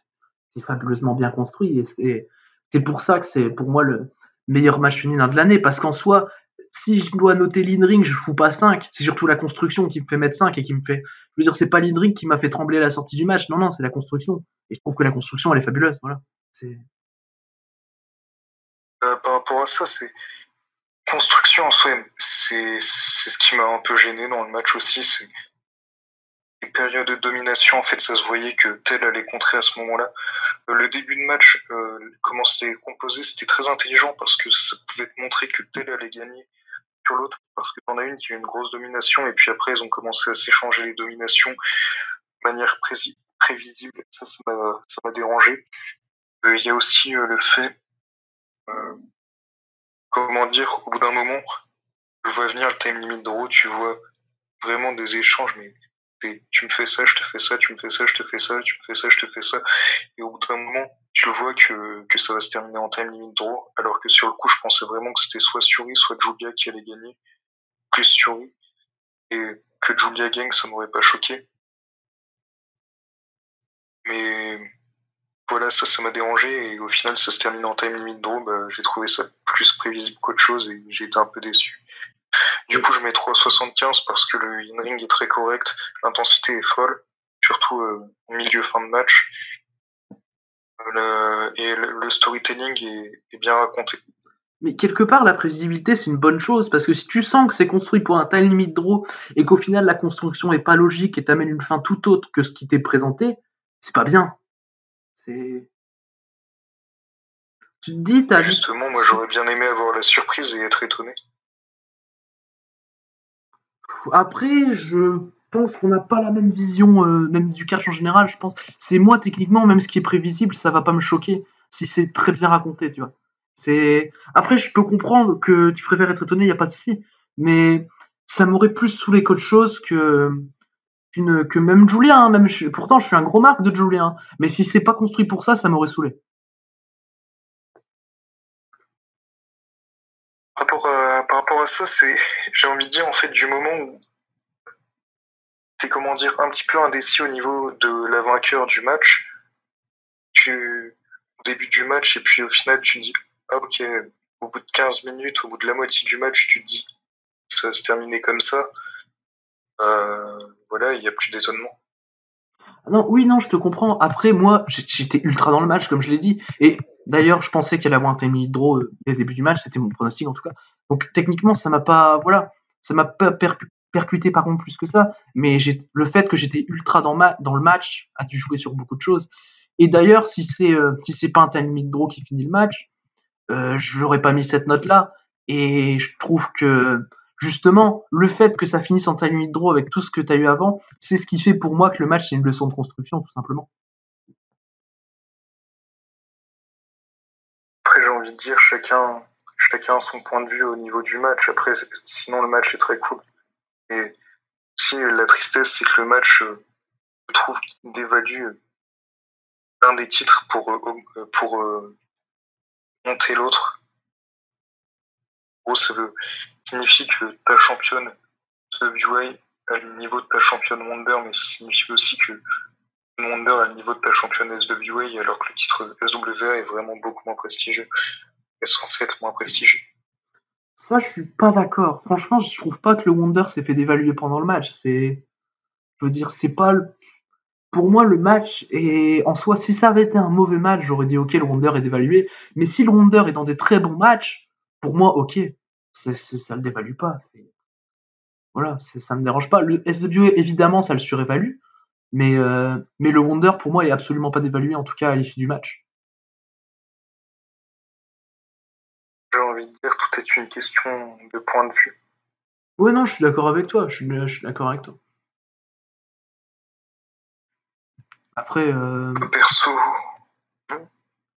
fabuleusement bien construit et c'est pour ça que c'est pour moi le meilleur match féminin de l'année. Parce qu'en soi, si je dois noter l'in-ring, je fous pas 5. C'est surtout la construction qui me fait mettre 5 et qui me fait. Je veux dire, c'est pas l'in-ring qui m'a fait trembler à la sortie du match. Non, non, c'est la construction. Et je trouve que la construction, elle est fabuleuse. Voilà. Par rapport à ça, c'est construction en soi, c'est ce qui m'a un peu gêné dans le match aussi. C'est les périodes de domination, en fait, ça se voyait que tel allait contrer à ce moment-là. Le début de match, comment c'était composé, c'était très intelligent parce que ça pouvait te montrer que tel allait gagner sur l'autre, parce que t'en as une qui a une grosse domination, et puis après, ils ont commencé à s'échanger les dominations de manière prévisible. Ça m'a dérangé. Il y a aussi le fait, comment dire, au bout d'un moment, tu vois venir le time limit draw, tu vois vraiment des échanges, mais tu me fais ça, je te fais ça, tu me fais ça, je te fais ça, tu me fais ça, je te fais ça. Et au bout d'un moment, tu le vois que ça va se terminer en time limit draw, alors que sur le coup, je pensais vraiment que c'était soit Shuri, soit Julia qui allait gagner, plus Shuri. Et que Julia gagne, ça m'aurait pas choqué. Mais voilà, ça m'a dérangé, et au final, ça se termine en time limit draw, bah, j'ai trouvé ça plus prévisible qu'autre chose, et j'ai été un peu déçu. Du coup, je mets 3,75 parce que le in-ring est très correct, l'intensité est folle, surtout au milieu fin de match. Et le storytelling est bien raconté. Mais quelque part, la prévisibilité, c'est une bonne chose, parce que si tu sens que c'est construit pour un time limit draw, et qu'au final, la construction est pas logique et t'amène une fin tout autre que ce qui t'est présenté, c'est pas bien. Tu te dis, Justement, moi, j'aurais bien aimé avoir la surprise et être étonné. Après, je pense qu'on n'a pas la même vision, même du catch en général, je pense. C'est moi, techniquement, même ce qui est prévisible, ça va pas me choquer si c'est très bien raconté, tu vois. Après, je peux comprendre que tu préfères être étonné, y a pas de souci. Mais ça m'aurait plus saoulé qu'autre chose que même Julien, hein, pourtant je suis un gros marque de Julien, hein, mais si c'est pas construit pour ça m'aurait saoulé. Par rapport à ça, j'ai envie de dire, en fait, du moment où t'es, comment dire, un petit peu indécis au niveau de la vainqueur du match, au début du match, et puis au final, tu te dis, ah ok, au bout de 15 minutes, au bout de la moitié du match, tu te dis, ça va se terminer comme ça, voilà, il n'y a plus d'étonnement. Non, oui, non, je te comprends. Après, moi, j'étais ultra dans le match, comme je l'ai dit. Et d'ailleurs, je pensais qu'il allait avoir un timing draw dès le début du match. C'était mon pronostic, en tout cas. Donc, techniquement, ça m'a pas, voilà, ça m'a pas percuté par contre plus que ça. Mais le fait que j'étais ultra dans le match a dû jouer sur beaucoup de choses. Et d'ailleurs, si c'est pas un timing draw qui finit le match, je n'aurais pas mis cette note-là. Et je trouve que justement, le fait que ça finisse en time draw avec tout ce que tu as eu avant, c'est ce qui fait pour moi que le match c'est une leçon de construction, tout simplement. Après, j'ai envie de dire, chacun a son point de vue au niveau du match. Après, sinon, le match est très cool. Et si la tristesse, c'est que le match, je trouve, dévalue l'un des titres pour monter l'autre. En gros, ça signifie que ta championne WA a le niveau de ta championne Wonder, mais ça signifie aussi que Wonder a le niveau de ta championne SWA, alors que le titre SWA est vraiment beaucoup moins prestigieux. Est censé être moins prestigieux. Ça, je suis pas d'accord. Franchement, je trouve pas que le Wonder s'est fait dévaluer pendant le match. Je veux dire, c'est pas pour moi, le match est en soi, si ça avait été un mauvais match, j'aurais dit ok, le Wonder est dévalué. Mais si le Wonder est dans des très bons matchs, pour moi, ok, ça le dévalue pas. Voilà, ça me dérange pas. Le SWA, évidemment, ça le surévalue. Mais le Wonder, pour moi, est absolument pas dévalué, en tout cas à l'issue du match. J'ai envie de dire, tout est une question de point de vue. Ouais, non, je suis d'accord avec toi. Je suis d'accord avec toi. Après, Perso,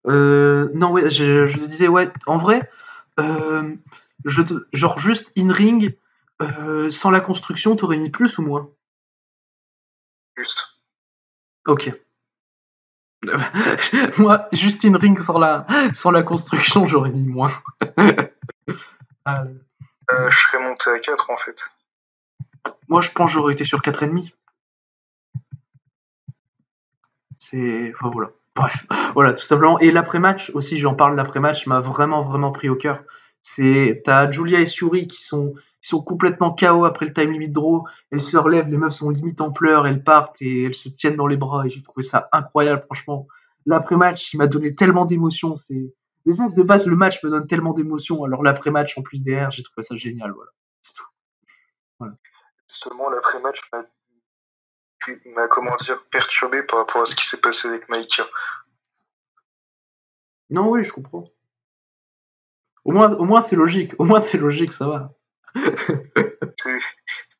non, ouais, je te disais, ouais, en vrai, euh, genre juste in-ring, sans la construction, t'aurais mis plus ou moins? plus. Ok. Moi, juste in-ring sans la construction, j'aurais mis moins. Ah, Je serais monté à 4 en fait. moi, je pense que j'aurais été sur 4,5. Enfin, voilà. Bref, voilà, tout simplement. Et l'après-match aussi, j'en parle, l'après-match m'a vraiment, vraiment pris au cœur. T'as Julia et Suri qui sont complètement KO après le time limit draw. Elles se relèvent, les meufs sont limite en pleurs, elles partent et elles se tiennent dans les bras. Et j'ai trouvé ça incroyable, franchement. L'après-match, il m'a donné tellement d'émotions. Déjà que de base, le match me donne tellement d'émotions. Alors l'après-match, en plus derrière, j'ai trouvé ça génial, voilà. Voilà. Justement, l'après-match m'a, comment dire, perturbé par rapport à ce qui s'est passé avec Maïka. Non, oui, je comprends. Au moins c'est logique. Au moins c'est logique, ça va.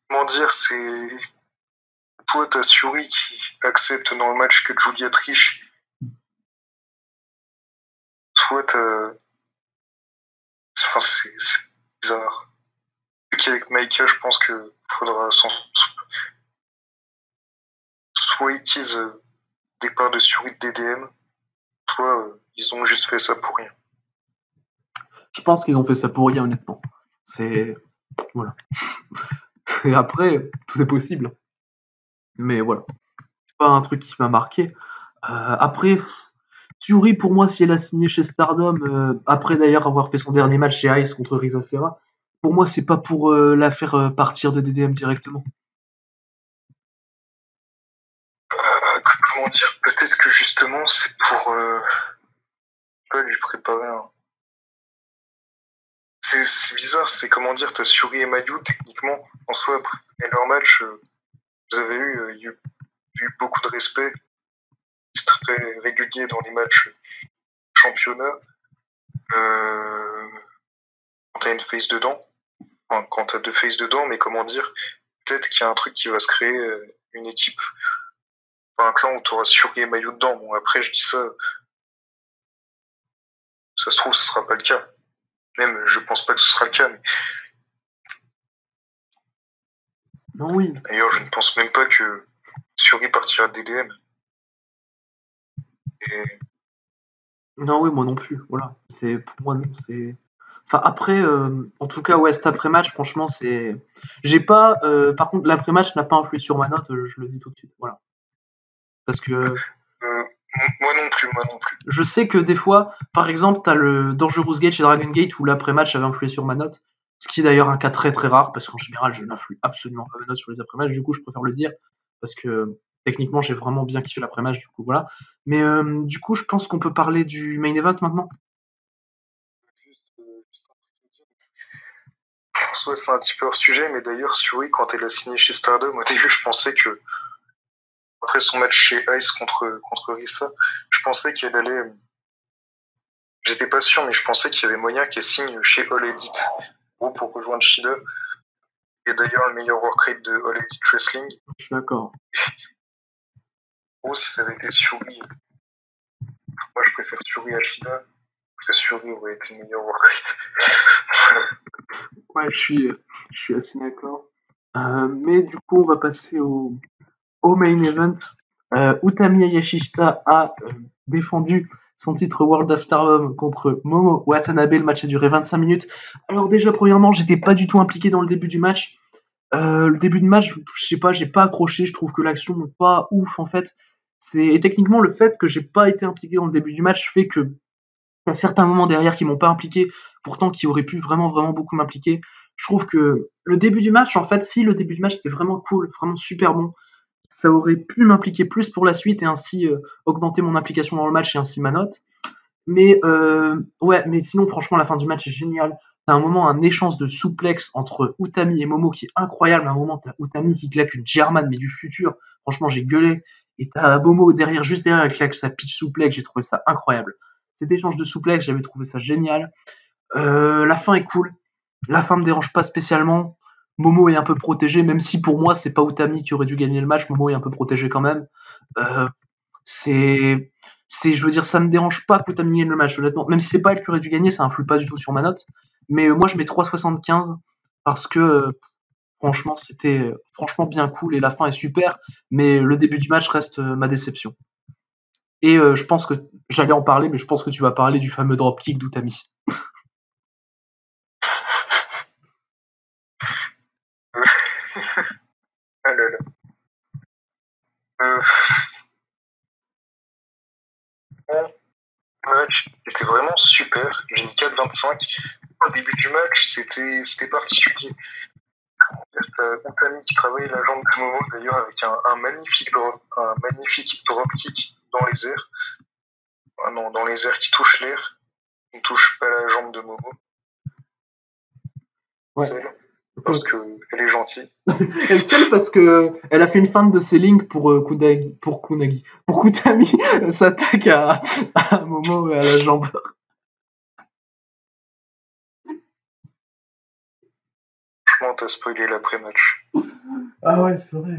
Comment dire, c'est. Toi, t'as Suri qui accepte dans le match que Julia triche. Toi, t'as. Enfin, c'est bizarre. Qu'avec Maïka, je pense que faudra soit ils disent départ de Suri de DDM, soit ils ont juste fait ça pour rien. Je pense qu'ils ont fait ça pour rien, honnêtement. C'est. Voilà. Et après, tout est possible. Mais voilà. C'est pas un truc qui m'a marqué. Après, Thury, pour moi, si elle a signé chez Stardom, après d'ailleurs avoir fait son dernier match chez Ice contre Risa Serra, pour moi, c'est pas pour la faire partir de DDM directement. Comment dire, peut-être que justement, c'est pour lui préparer un. C'est bizarre, c'est comment dire, t'as Suri et Mayu, techniquement, en soi, après leur match, vous avez eu beaucoup de respect. C'est très régulier dans les matchs championnat. Quand t'as une face dedans, enfin, quand t'as deux faces dedans, mais comment dire, peut-être qu'il y a un truc qui va se créer, une équipe, enfin, un clan où t'auras Suri et Mayu dedans. Bon, après, je dis ça, ça se trouve, ce sera pas le cas. Même, je pense pas que ce sera le cas, mais Non, oui. D'ailleurs, je ne pense même pas que Suri partira de DDM. Et Non, oui, moi non plus. Voilà. Pour moi, non. Enfin, après, en tout cas, ouais, cet après-match, franchement, c'est. J'ai pas. Par contre, l'après-match n'a pas influé sur ma note, je le dis tout de suite. Voilà. Parce que moi non plus, moi non plus. je sais que des fois, par exemple, t'as le Dangerous Gate chez Dragon Gate où l'après-match avait influé sur ma note. Ce qui est d'ailleurs un cas très très rare, parce qu'en général, je n'influe absolument pas ma note sur les après-matchs. Du coup, je préfère le dire, parce que techniquement, j'ai vraiment bien kiffé l'après-match, du coup, voilà. Mais du coup, je pense qu'on peut parler du main event maintenant. François, c'est un petit peu hors sujet, mais d'ailleurs, Suri, quand elle a signé chez Stardom, au début, je pensais que, après son match chez Ice contre Rissa, je pensais qu'elle allait. J'étais pas sûr, mais je pensais qu'il y avait moyen qu'elle signe chez All Elite pour rejoindre Shida. Et d'ailleurs, le meilleur workrate de All Elite Wrestling. Je suis d'accord. Si ça avait été Suri, moi je préfère Suri à Shida, parce que Suri aurait été le meilleur workrate. Ouais, je suis assez d'accord. Mais du coup, on va passer au main event. Utami Hayashishita a défendu son titre World of Stardom contre Momo Watanabe. Le match a duré 25 minutes. Alors déjà, premièrement, j'étais pas du tout impliqué dans le début du match. Le début de match, je sais pas, j'ai pas accroché. Je trouve que l'action n'est pas ouf en fait. Et techniquement, le fait que j'ai pas été impliqué dans le début du match fait que y a certains moments derrière qui m'ont pas impliqué, pourtant qui auraient pu vraiment vraiment beaucoup m'impliquer. Je trouve que le début du match, en fait, si le début du match c'était vraiment cool, vraiment super bon, ça aurait pu m'impliquer plus pour la suite et ainsi augmenter mon implication dans le match et ainsi ma note. Mais ouais, mais sinon franchement la fin du match est géniale. T'as un moment un échange de souplex entre Utami et Momo qui est incroyable. À un moment t'as Utami qui claque une German mais du futur. Franchement j'ai gueulé. Et t'as Momo derrière, juste derrière, elle claque sa pitch souplex. J'ai trouvé ça incroyable. Cet échange de souplex, j'avais trouvé ça génial. La fin est cool. La fin me dérange pas spécialement. Momo est un peu protégé, même si pour moi c'est pas Utami qui aurait dû gagner le match. Momo est un peu protégé quand même. Euh, c'est, je veux dire, ça me dérange pas que Utami gagne le match, honnêtement. Même si c'est pas elle qui aurait dû gagner, ça influe pas du tout sur ma note. Mais moi je mets 3,75 parce que franchement c'était franchement bien cool et la fin est super. Mais le début du match reste ma déception. Et je pense que j'allais en parler, mais je pense que tu vas parler du fameux dropkick d'Utami. Ah là là. Euh, bon, le match était vraiment super. J'ai mis 4,25. Au début du match, c'était particulier. T'as Utami qui travaille la jambe de Momo d'ailleurs avec un magnifique drop kick dans les airs. Ah non, dans les airs qui touchent l'air. Il ne touche pas la jambe de Momo. Ouais. Parce qu'elle est gentille. Elle seule parce que elle a fait une feinte de selling pour pour Kutami s'attaque à un moment à la jambe. Franchement, t'as spoilé l'après-match. Ah ouais, c'est vrai,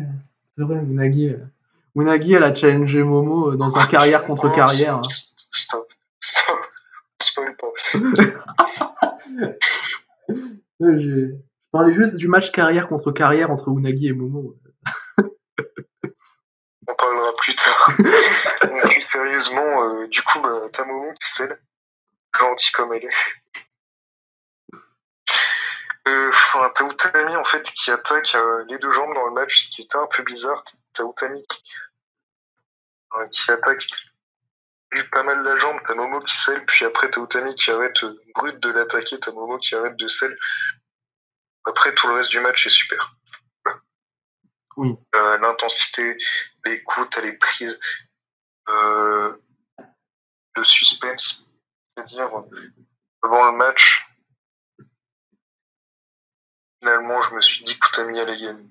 Unagi elle a challengé Momo dans un carrière contre carrière. Stop, spoil pas. Je parlais juste du match carrière contre carrière entre Unagi et Momo. On parlera plus tard. Donc, plus sérieusement, du coup, t'as Momo qui scelle, gentille comme elle est. T'as Utami en fait qui attaque les deux jambes dans le match, ce qui était un peu bizarre. T'as Utami qui attaque pas mal la jambe, t'as Momo qui scelle, puis après t'as Utami qui arrête brut de l'attaquer, t'as Momo qui arrête de scelle. Après tout le reste du match est super. Oui. L'intensité, les coups, t'as les prises, le suspense, c'est-à-dire avant le match, finalement je me suis dit qu'Utami allait gagner.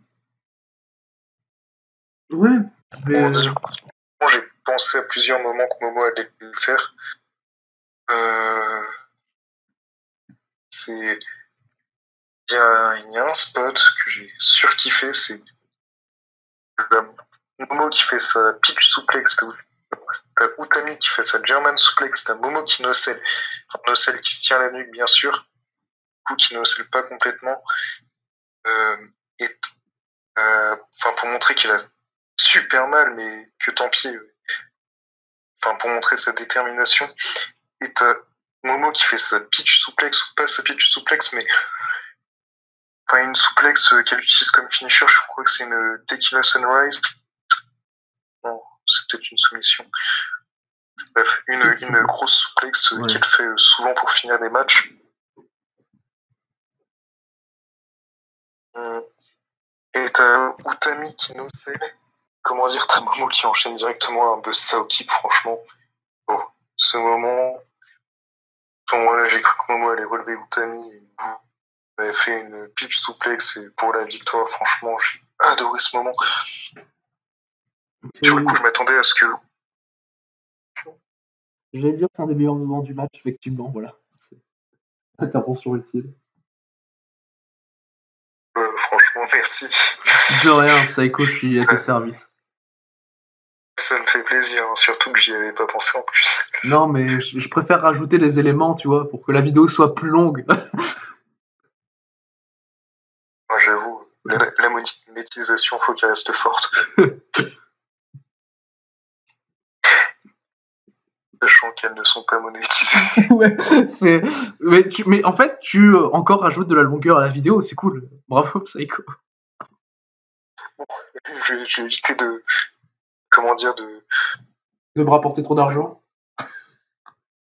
Ouais. Mais... Bon, j'ai pensé à plusieurs moments que Momo allait le faire. Il y a un spot que j'ai surkiffé, c'est Momo qui fait sa pitch suplex, t'as Utami qui fait sa German suplex, t'as Momo qui nocelle, nocelle qui se tient la nuque bien sûr, du coup qui nocelle pas complètement, et pour montrer qu'il a super mal, mais que tant pis. Enfin, pour montrer sa détermination. Et t'as Momo qui fait sa pitch souplex, ou pas sa pitch souplex, mais enfin, une souplex qu'elle utilise comme finisher, je crois que c'est une Tequila Sunrise. Non, c'est peut-être une soumission. Bref, une grosse souplex qu'elle fait souvent pour finir des matchs. Et t'as Utami qui nous sait. Comment dire, t'as Momo qui enchaîne directement un buzz Sao kick, franchement. Bon, ce moment, là, j'ai cru que Momo allait relever Utami et boum, elle avait fait une pitch souplex et pour la victoire, franchement, j'ai adoré ce moment. Sur le coup, je m'attendais à ce que. J'allais dire que c'est un des meilleurs moments du match, effectivement, voilà. Intervention utile. Franchement, merci. De rien, Psycho, je suis à tes services. Ça me fait plaisir, hein, surtout que j'y avais pas pensé en plus. Non, mais je préfère rajouter des éléments, tu vois, pour que la vidéo soit plus longue. Moi, j'avoue, la monétisation, faut qu'elle reste forte. Sachant qu'elles ne sont pas monétisées. Ouais, mais en fait, tu encore rajoutes de la longueur à la vidéo, c'est cool. Bravo, Psycho. Bon, j'ai évité de. Comment dire, de me rapporter trop d'argent.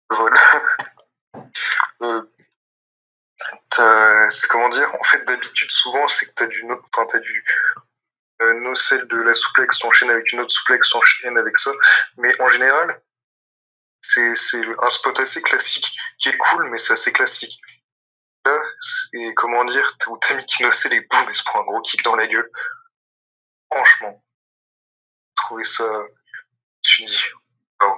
Voilà. C'est comment dire, en fait, d'habitude, souvent, c'est que t'as du nocelle de la souplex, t'enchaînes avec une autre souplex, t'enchaînes avec ça. Mais en général, c'est un spot assez classique, qui est cool, mais c'est assez classique. Là, c'est, comment dire, où t'as mis qui nocelle et boum, elle se prend un gros kick dans la gueule. Franchement, je trouvais ça, je me suis dit, oh,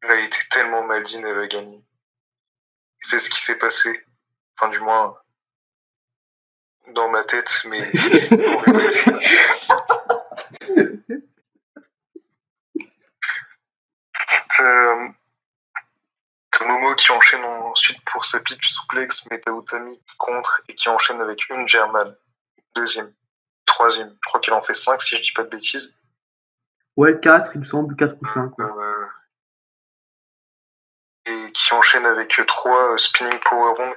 là, il était tellement maldine, elle va gagner. Et c'est ce qui s'est passé. Enfin, du moins, dans ma tête, mais en réalité. T'as Momo qui enchaîne ensuite pour sa pitch souplex, mais t'as Utami qui contre et qui enchaîne avec une German. Deuxième, troisième, je crois qu'elle en fait 5 si je dis pas de bêtises. Ouais, 4, il me semble, 4 ou 5. Ouais. Et qui enchaîne avec 3 spinning power bomb,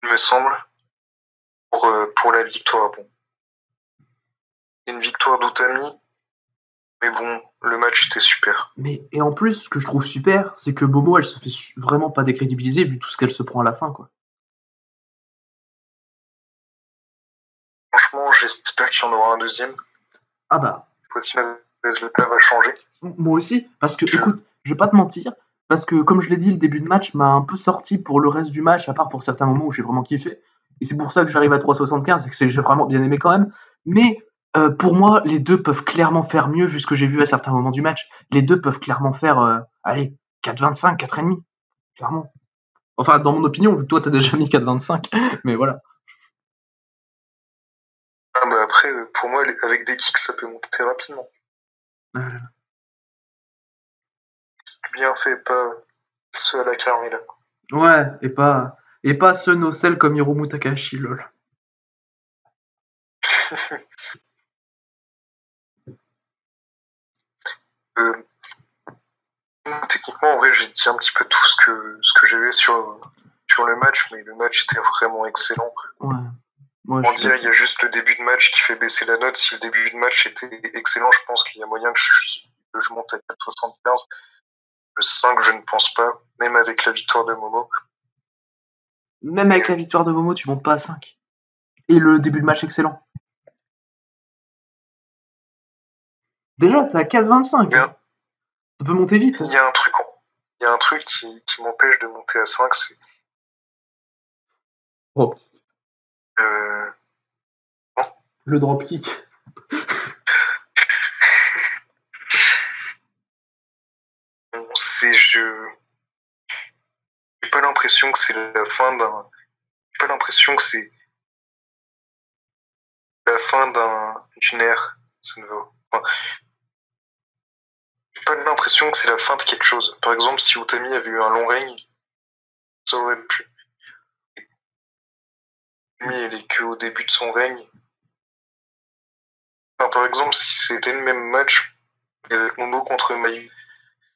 il me semble, pour la victoire. Bon. Une victoire d'Utami, mais bon, le match était super. Et en plus, ce que je trouve super, c'est que Momo, elle se fait vraiment pas décrédibiliser vu tout ce qu'elle se prend à la fin, quoi. Franchement, j'espère qu'il y en aura un deuxième. Ah bah. Si le résultat va changer. Moi aussi, parce que, écoute, je vais pas te mentir, parce que comme je l'ai dit, le début de match m'a un peu sorti pour le reste du match, à part pour certains moments où j'ai vraiment kiffé. Et c'est pour ça que j'arrive à 3,75 et que j'ai vraiment bien aimé quand même. Mais pour moi, les deux peuvent clairement faire mieux vu ce que j'ai vu à certains moments du match. Les deux peuvent clairement faire, allez, 4,25, 4,5, clairement. Enfin, dans mon opinion, vu que toi t'as déjà mis 4,25, mais voilà. Ah bah après, pour moi, avec des kicks, ça peut monter rapidement. Bien fait, pas ceux à la Carmela. Ouais, et pas ceux nocelles comme Hiromu Takahashi, lol. Techniquement, en vrai, j'ai dit un petit peu tout ce que j'ai vu sur le match, mais le match était vraiment excellent. Ouais. On dirait qu'il y a juste le début de match qui fait baisser la note. Si le début de match était excellent, je pense qu'il y a moyen que je monte à 4,75. Le 5, je ne pense pas, même avec la victoire de Momo. Même avec la victoire de Momo, tu montes pas à 5. Et le début de match excellent. Déjà, t'es à 4,25. Ça peut monter vite. Il y a un truc qui m'empêche de monter à 5, c'est. Oh. Le dropkick. J'ai pas l'impression que c'est la fin d'un. J'ai pas l'impression que c'est la fin d'une ère. Ça ne va. Enfin, j'ai pas l'impression que c'est la fin de quelque chose. Par exemple, si Utami avait eu un long règne, ça aurait pu. Utami, elle est que au début de son règne. par exemple, si c'était le même match avec Momo contre Mayu,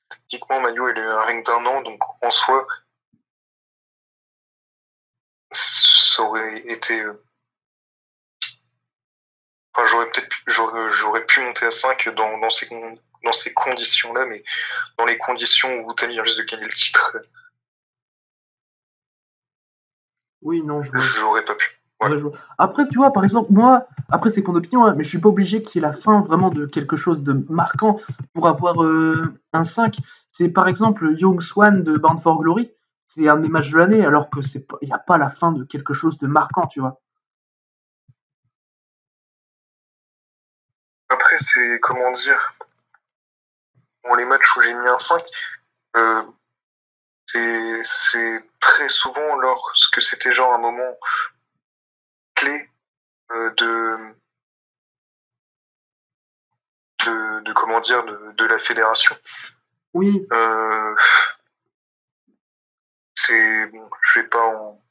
techniquement, Mayu, elle a eu un règne d'1 an, donc en soi, ça aurait été. Enfin, j'aurais pu monter à 5 dans ces conditions-là, mais dans les conditions où Utami vient juste de gagner le titre, Oui, non, je vois. j'aurais pas pu. Ouais. Ouais, je vois. Après, tu vois, par exemple, moi, après c'est mon opinion, hein, mais je suis pas obligé qu'il y ait la fin vraiment de quelque chose de marquant pour avoir un 5. C'est par exemple Young Swan de Bound for Glory, c'est un des matchs de l'année, alors que il n'y a pas la fin de quelque chose de marquant, tu vois. Après, c'est, comment dire, bon, les matchs où j'ai mis un 5, euh, c'est très souvent lorsque c'était genre un moment clé de comment dire, de la fédération. Oui. C'est, bon, je vais pas en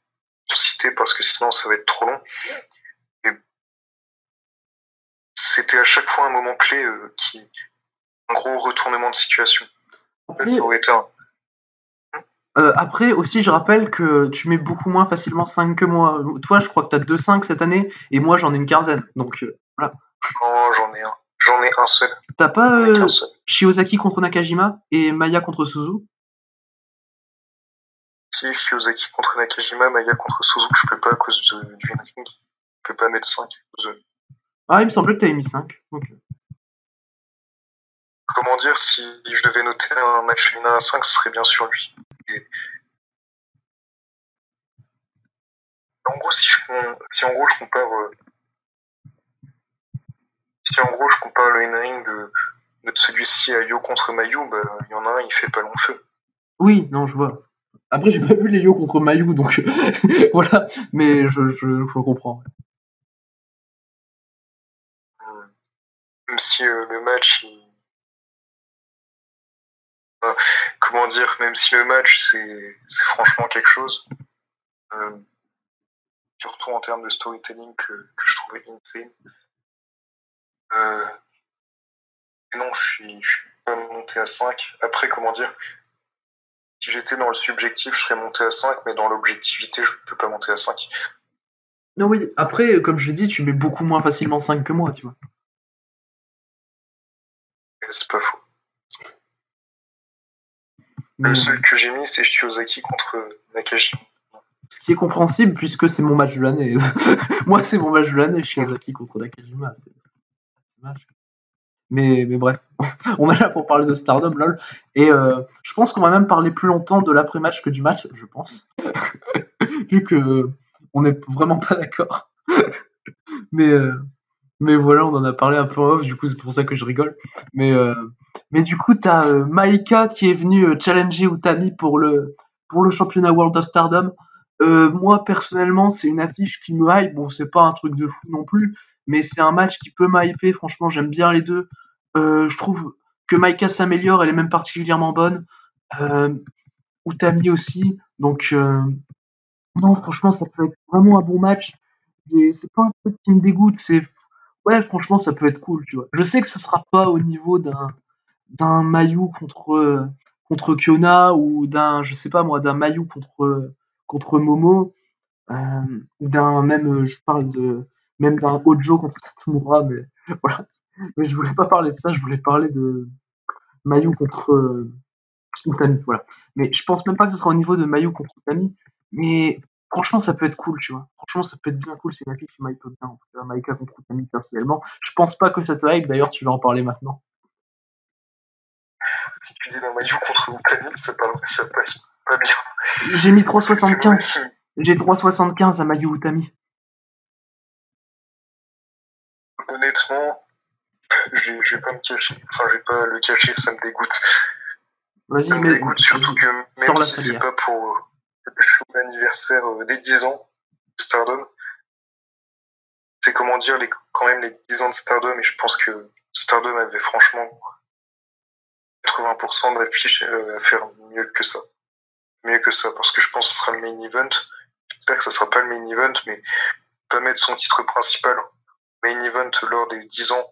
citer parce que sinon ça va être trop long. Et c'était à chaque fois un moment clé un gros retournement de situation. Après, ça aurait été un. après, aussi, je rappelle que tu mets beaucoup moins facilement 5 que moi. Toi, je crois que tu as 2-5 cette année, et moi, j'en ai une quinzaine. Donc, voilà. Non, j'en ai un. J'en ai un seul. T'as pas J'en ai qu'un seul. Shiozaki contre Nakajima et Maya contre Suzu? Si Shiozaki contre Nakajima, Maya contre Suzuki, je peux pas à cause du ring. Je peux pas mettre 5. Ah, il me semblait que t'avais mis 5. Donc. Comment dire, si je devais noter un match féminin à 5, ce serait bien sûr lui. Et en gros, si en gros je compare si en gros je compare le in-ring de celui-ci à Yo contre Mayu, bah il y en a un, il fait pas long feu. Oui, non, je vois. Après, j'ai pas vu les Yo contre Mayu, donc voilà. Mais je comprends. Même si le match, comment dire, même si le match c'est franchement quelque chose, surtout en termes de storytelling que je trouvais insane. Non, je suis pas monté à 5. Après, comment dire, si j'étais dans le subjectif, je serais monté à 5, mais dans l'objectivité, je peux pas monter à 5. Non, oui, après, comme je l'ai dit, tu mets beaucoup moins facilement 5 que moi, tu vois. Et c'est pas faux. Mais, le seul que j'ai mis, c'est Shiozaki contre Nakajima. Ce qui est compréhensible, puisque c'est mon match de l'année. Moi, c'est mon match de l'année, Shiozaki contre Nakajima. C'est dommage. Mais bref, on est là pour parler de Stardom, lol. Et je pense qu'on va même parler plus longtemps de l'après-match que du match, je pense. Vu que on n'est vraiment pas d'accord. mais, mais voilà, on en a parlé un peu en off, du coup c'est pour ça que je rigole. Mais du coup, t'as Maika qui est venue challenger Utami pour le championnat World of Stardom. Moi, personnellement, c'est une affiche qui me hype. Bon, c'est pas un truc de fou non plus, mais c'est un match qui peut m'hyper. Franchement, j'aime bien les deux. Je trouve que Maika s'améliore, elle est même particulièrement bonne. Utami aussi. Donc, non, franchement, ça peut être vraiment un bon match. Et c'est pas un truc qui me dégoûte. Ouais, franchement, ça peut être cool, tu vois. Je sais que ça sera pas au niveau d'un Mayu contre Kiona ou d'un, je sais pas moi, d'un Mayu contre Momo. Ou d'un même, je parle de même d'un Ojo contre Tatsumura, mais voilà. Mais je voulais pas parler de ça, je voulais parler de Mayu contre Utami, voilà. Mais je pense même pas que ce sera au niveau de Mayu contre Utami, mais franchement, ça peut être cool, tu vois. Franchement, ça peut être bien cool, c'est une affiche qui m'hype bien, en tout cas, Maika contre Utami, personnellement. Je pense pas que ça te hype, d'ailleurs, tu vas en parler maintenant. Si tu dis d'un Mayu contre Utami, ça passe pas bien. J'ai mis 3,75. J'ai 3,75 à Mayu Utami. Honnêtement, je vais pas me cacher. Enfin, je vais pas le cacher, ça me dégoûte. Vas-y, Ça me dégoûte surtout que même si c'est pas pour le show d'anniversaire des 10 ans de Stardom, c'est comment dire quand même les 10 ans de Stardom, et je pense que Stardom avait franchement 80% de l'affiche à faire mieux que ça. Mieux que ça, parce que je pense que ce sera le main event. J'espère que ça sera pas le main event, mais pas mettre son titre principal main event lors des 10 ans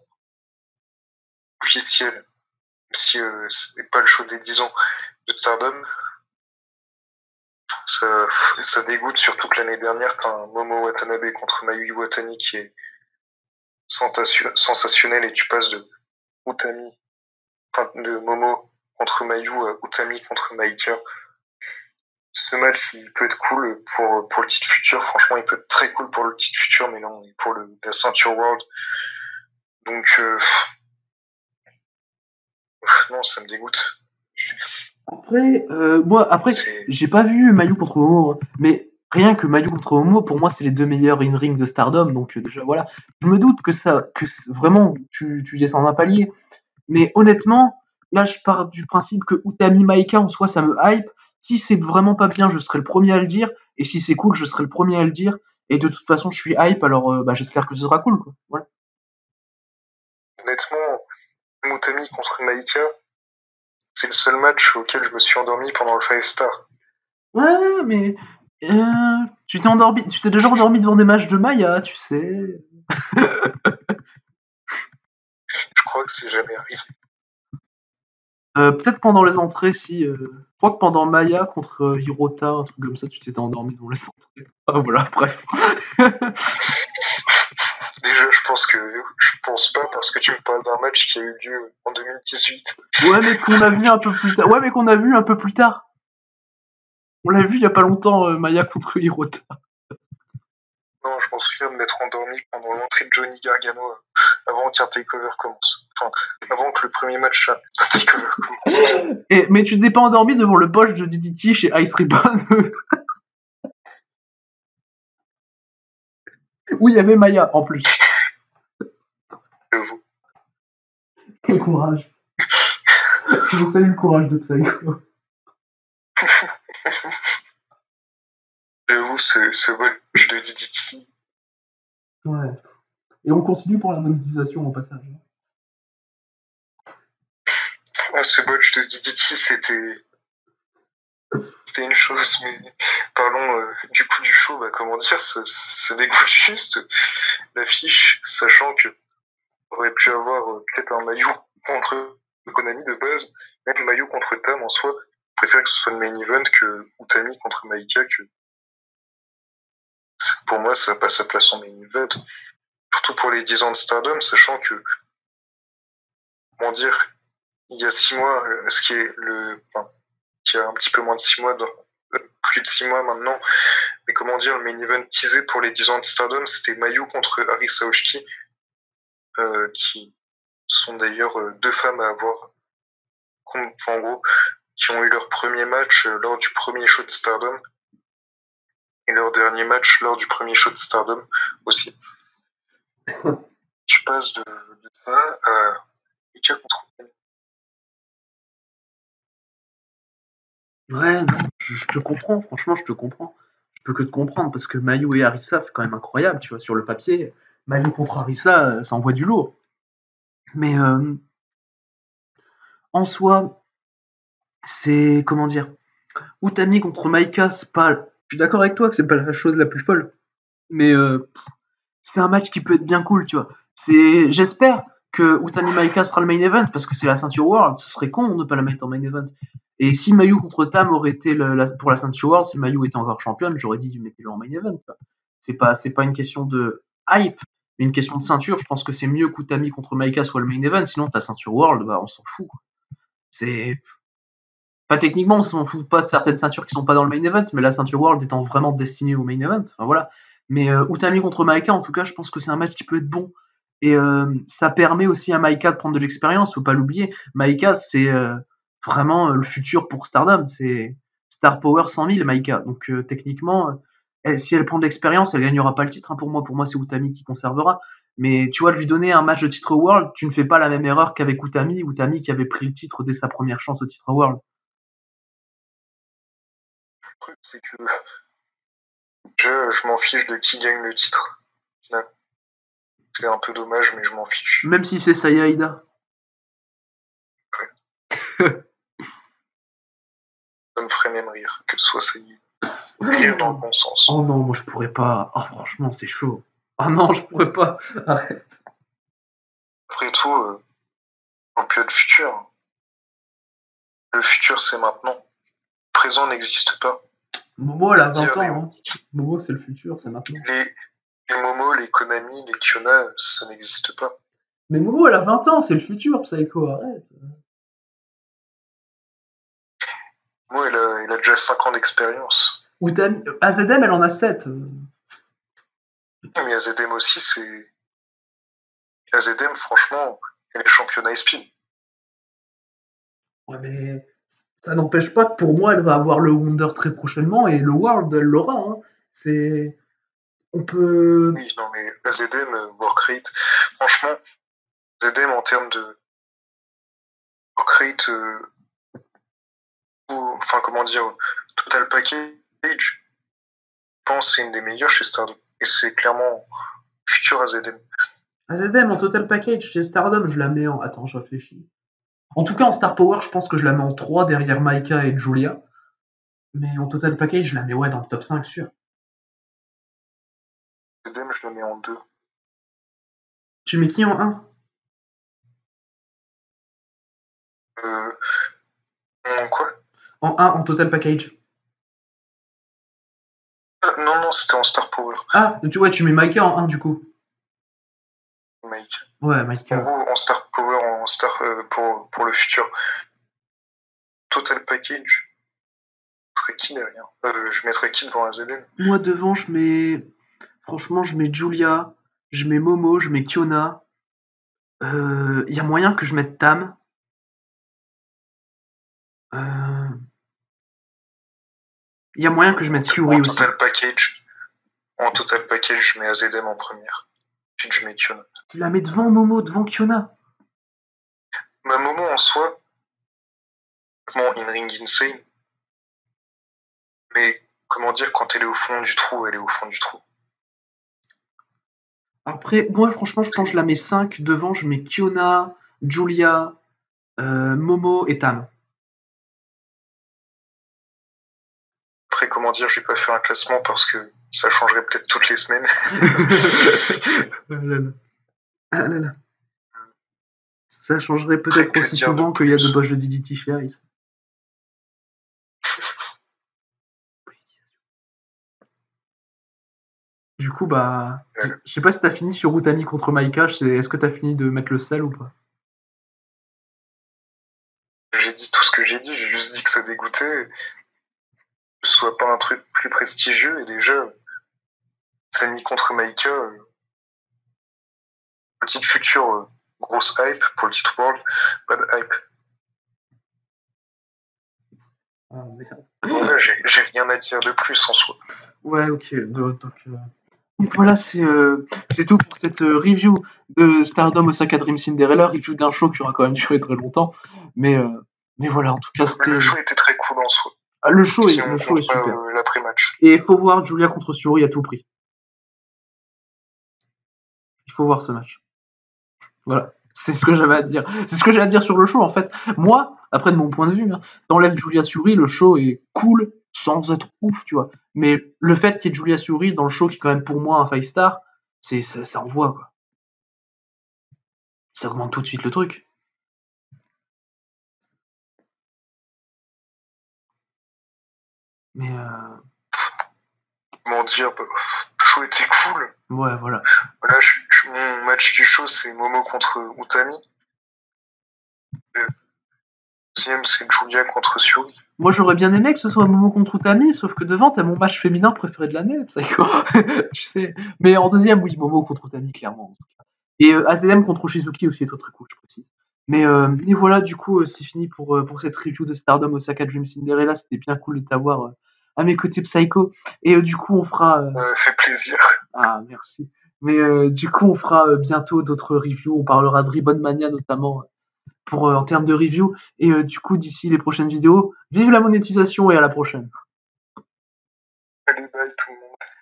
officiel, même si c'est pas le show des 10 ans de Stardom, ça dégoûte, surtout que l'année dernière, t'as un Momo Watanabe contre Mayu Iwatani qui est sensationnel et tu passes de Momo contre Mayu à Utami contre Maika. Ce match, il peut être cool pour le titre futur. Franchement, il peut être très cool pour le titre futur, mais non, pour la ceinture World. Donc, non, ça me dégoûte. Après, j'ai pas vu Mayu contre Momo, hein, mais rien que Mayu contre Momo, pour moi, c'est les 2 meilleurs in-ring de Stardom, donc déjà, voilà. Je me doute que vraiment, tu descends un palier, mais honnêtement, là, je pars du principe que Utami Maika, en soi, ça me hype. Si c'est vraiment pas bien, je serai le premier à le dire, et si c'est cool, je serai le premier à le dire, et de toute façon, je suis hype, alors j'espère que ce sera cool, quoi. Voilà. Honnêtement, Utami contre Maika, c'est le seul match auquel je me suis endormi pendant le 5 Star. Ouais, mais tu t'es déjà endormi devant des matchs de Maya, tu sais. Je crois que c'est jamais arrivé. Peut-être pendant les entrées, si. Je crois que pendant Maya contre Hirota, un truc comme ça, tu t'étais endormi devant les entrées. Ah voilà, bref. Déjà, je pense pas parce que tu me parles d'un match qui a eu lieu en 2018. Ouais, mais qu'on a vu un peu plus tard. Ouais, mais qu'on a vu un peu plus tard. On l'a vu il y a pas longtemps, Maya contre Hirota. Non, je m'en souviens de m'être endormi pendant l'entrée de Johnny Gargano avant qu'un takeover commence. Enfin, avant que le premier match d'un takeover commence. Mais tu t'es pas endormi devant le poche de DDT chez Ice Ribbon. Oui, il y avait Maya en plus. J'avoue. Quel courage. Je salue le courage de Psycho. J'avoue, ce match de DDT. Ouais. Et on continue pour la monétisation au passage. Ce match de DDT, c'était une chose, mais parlons du coup du show, comment dire, ça dégoûte juste l'affiche, sachant que aurait pu avoir peut-être un Mayu contre Konami de base, même Mayu contre Tam en soi. Je préfère que ce soit le main event que Utami contre Maika, que pour moi ça n'a pas sa place en main event. Surtout pour les 10 ans de Stardom, sachant que, comment dire, il y a 6 mois, ce qui est qui a un petit peu moins de 6 mois, plus de 6 mois maintenant, mais comment dire, le main event teasé pour les 10 ans de Stardom, c'était Mayu contre Arisa Oshiki, qui sont d'ailleurs 2 femmes à avoir, en gros, qui ont eu leur premier match lors du premier show de Stardom et leur dernier match lors du premier show de Stardom aussi. Je passe de ça à Mika contre Utami. Ouais, non, je te comprends, franchement, je te comprends. Je peux que te comprendre, parce que Mayu et Arisa, c'est quand même incroyable, tu vois, sur le papier. Mayu contre Arisa, ça envoie du lourd. Mais en soi, c'est, comment dire, Utami contre Maika, c'est pas... Je suis d'accord avec toi que c'est pas la chose la plus folle, mais c'est un match qui peut être bien cool, tu vois. J'espère que Utami Maika sera le main event, parce que c'est la ceinture World, ce serait con de ne pas la mettre en main event. Et si Mayu contre Tam aurait été pour la ceinture World, si Mayu était encore championne, j'aurais dit mettez-le en main event. Quoi. C'est pas une question de hype, mais une question de ceinture. Je pense que c'est mieux qu'Utami contre Maika soit le main event, sinon ta ceinture World, on s'en fout. Quoi. C'est pas techniquement, on s'en fout pas de certaines ceintures qui sont pas dans le main event, mais la ceinture World étant vraiment destinée au main event. Enfin, voilà. Mais Utami contre Maika, en tout cas, je pense que c'est un match qui peut être bon. Et ça permet aussi à Maika de prendre de l'expérience, faut pas l'oublier. Maika, c'est vraiment le futur pour Stardom. C'est Star Power 100 000, Maika. Donc techniquement, si elle prend de l'expérience, elle gagnera pas le titre. Hein, pour moi, c'est Utami qui conservera. Mais tu vois, lui donner un match de titre World, tu ne fais pas la même erreur qu'avec Utami qui avait pris le titre dès sa première chance au titre World. Le truc, c'est que je m'en fiche de qui gagne le titre. C'est un peu dommage, mais je m'en fiche. Même si c'est Saya Ida. Ouais. Ça me ferait même rire que ce soit Saya. Rire dans le bon sens. Oh non, moi je pourrais pas. Oh franchement, c'est chaud. Oh non, je pourrais pas. Arrête. Après tout, plus de futur. Le futur, c'est maintenant. Le présent n'existe pas. Momo, elle a 20 ans. Hein. Momo, c'est le futur, c'est maintenant. Les Momo, les Konami, les Kiona, ça n'existe pas. Mais Momo, elle a 20 ans, c'est le futur, Psycho, arrête. Momo, elle a déjà 5 ans d'expérience. AZM, elle en a 7. Mais AZM aussi, c'est... AZM, franchement, elle est championne speed. Ouais, mais ça n'empêche pas que pour moi, elle va avoir le Wonder très prochainement et le World, elle l'aura. Hein. C'est... On peut... Oui, non, mais AZM, Workrate, franchement, AZM en termes de Workrate, enfin, comment dire, Total Package, je pense que c'est une des meilleures chez Stardom. Et c'est clairement futur AZM. AZM en Total Package chez Stardom, je la mets en... Attends, je réfléchis. En tout cas, en Star Power, je pense que je la mets en 3 derrière Maika et Julia. Mais en Total Package, je la mets dans le top 5, sûr. AZM, je la mets en 2. Tu mets qui en 1 En quoi? En 1, en Total Package. Non, c'était en Star Power. Ah, tu mets Maika en 1 du coup. Mike. Ouais, Maika. En gros, en Star Power, pour le futur. Total Package. Je mettrais qui derrière? Je mettrais qui devant AZM? Moi devant, franchement, je mets Julia, je mets Momo, je mets Kiona. Il y a moyen que je mette Tam. Il y a moyen que je mette Syuri aussi. En Total Package, je mets AZM en première. Ensuite, je mets Kiona. Tu la mets devant Momo, devant Kiona? Ma Momo en soi, in-ring insane. Mais comment dire, quand elle est au fond du trou, elle est au fond du trou. Après, moi franchement, je pense que je la mets 5. Devant, je mets Kiona, Julia, Momo et Tam. Après, comment dire, je vais pas faire un classement parce que ça changerait peut-être toutes les semaines. Ah là là. Ça changerait peut-être aussi souvent qu'il y a de Bosch de DDT chez Ice. Du coup, je sais pas si t'as fini sur Utami contre Maika. Est-ce que t'as fini de mettre le sel ou pas? J'ai dit tout ce que j'ai dit, j'ai juste dit que ça dégoûtait. Que ce soit pas un truc plus prestigieux, et déjà, Sami contre Maika, petite future, grosse hype pour le titre World, pas de hype. Ah merde. Ouais, j'ai rien à dire de plus en soi. Ouais, ok. Donc voilà, c'est tout pour cette review de Stardom Osaka Dream Cinderella, review d'un show qui aura quand même duré très longtemps. Mais voilà, en tout cas, c'était. Le show était très cool en soi. Ah, le show est super. L'après-match. Et il faut voir Julia contre Syuri à tout prix. Il faut voir ce match. Voilà. C'est ce que j'avais à dire. C'est ce que j'ai à dire sur le show, en fait. Moi, après, de mon point de vue, t'enlèves Julia Syuri, le show est cool, sans être ouf, tu vois. Mais le fait qu'il y ait Julia Syuri dans le show, qui est quand même pour moi un 5-star, ça envoie, quoi. Ça augmente tout de suite le truc. Mais comment dire, le show était cool. Ouais, voilà. Là, mon match du show, c'est Momo contre Utami. Le deuxième, c'est Julia contre Syuri. Moi, j'aurais bien aimé que ce soit Momo contre Utami, sauf que devant, t'as mon match féminin préféré de l'année, Psycho. Tu sais. Mais en deuxième, oui, Momo contre Utami, clairement. En tout cas. Et AZM contre Shizuki aussi est très cool, je précise. Mais voilà, du coup, c'est fini pour cette review de Stardom Osaka Dream Cinderella. C'était bien cool de t'avoir à mes côtés, Psycho. Et du coup, on fera... fait plaisir. Ah, merci. Mais du coup, on fera bientôt d'autres reviews. On parlera de Ribbon Mania, notamment, en termes de review. Et du coup, d'ici les prochaines vidéos, vive la monétisation et à la prochaine. Allez, bye tout le monde.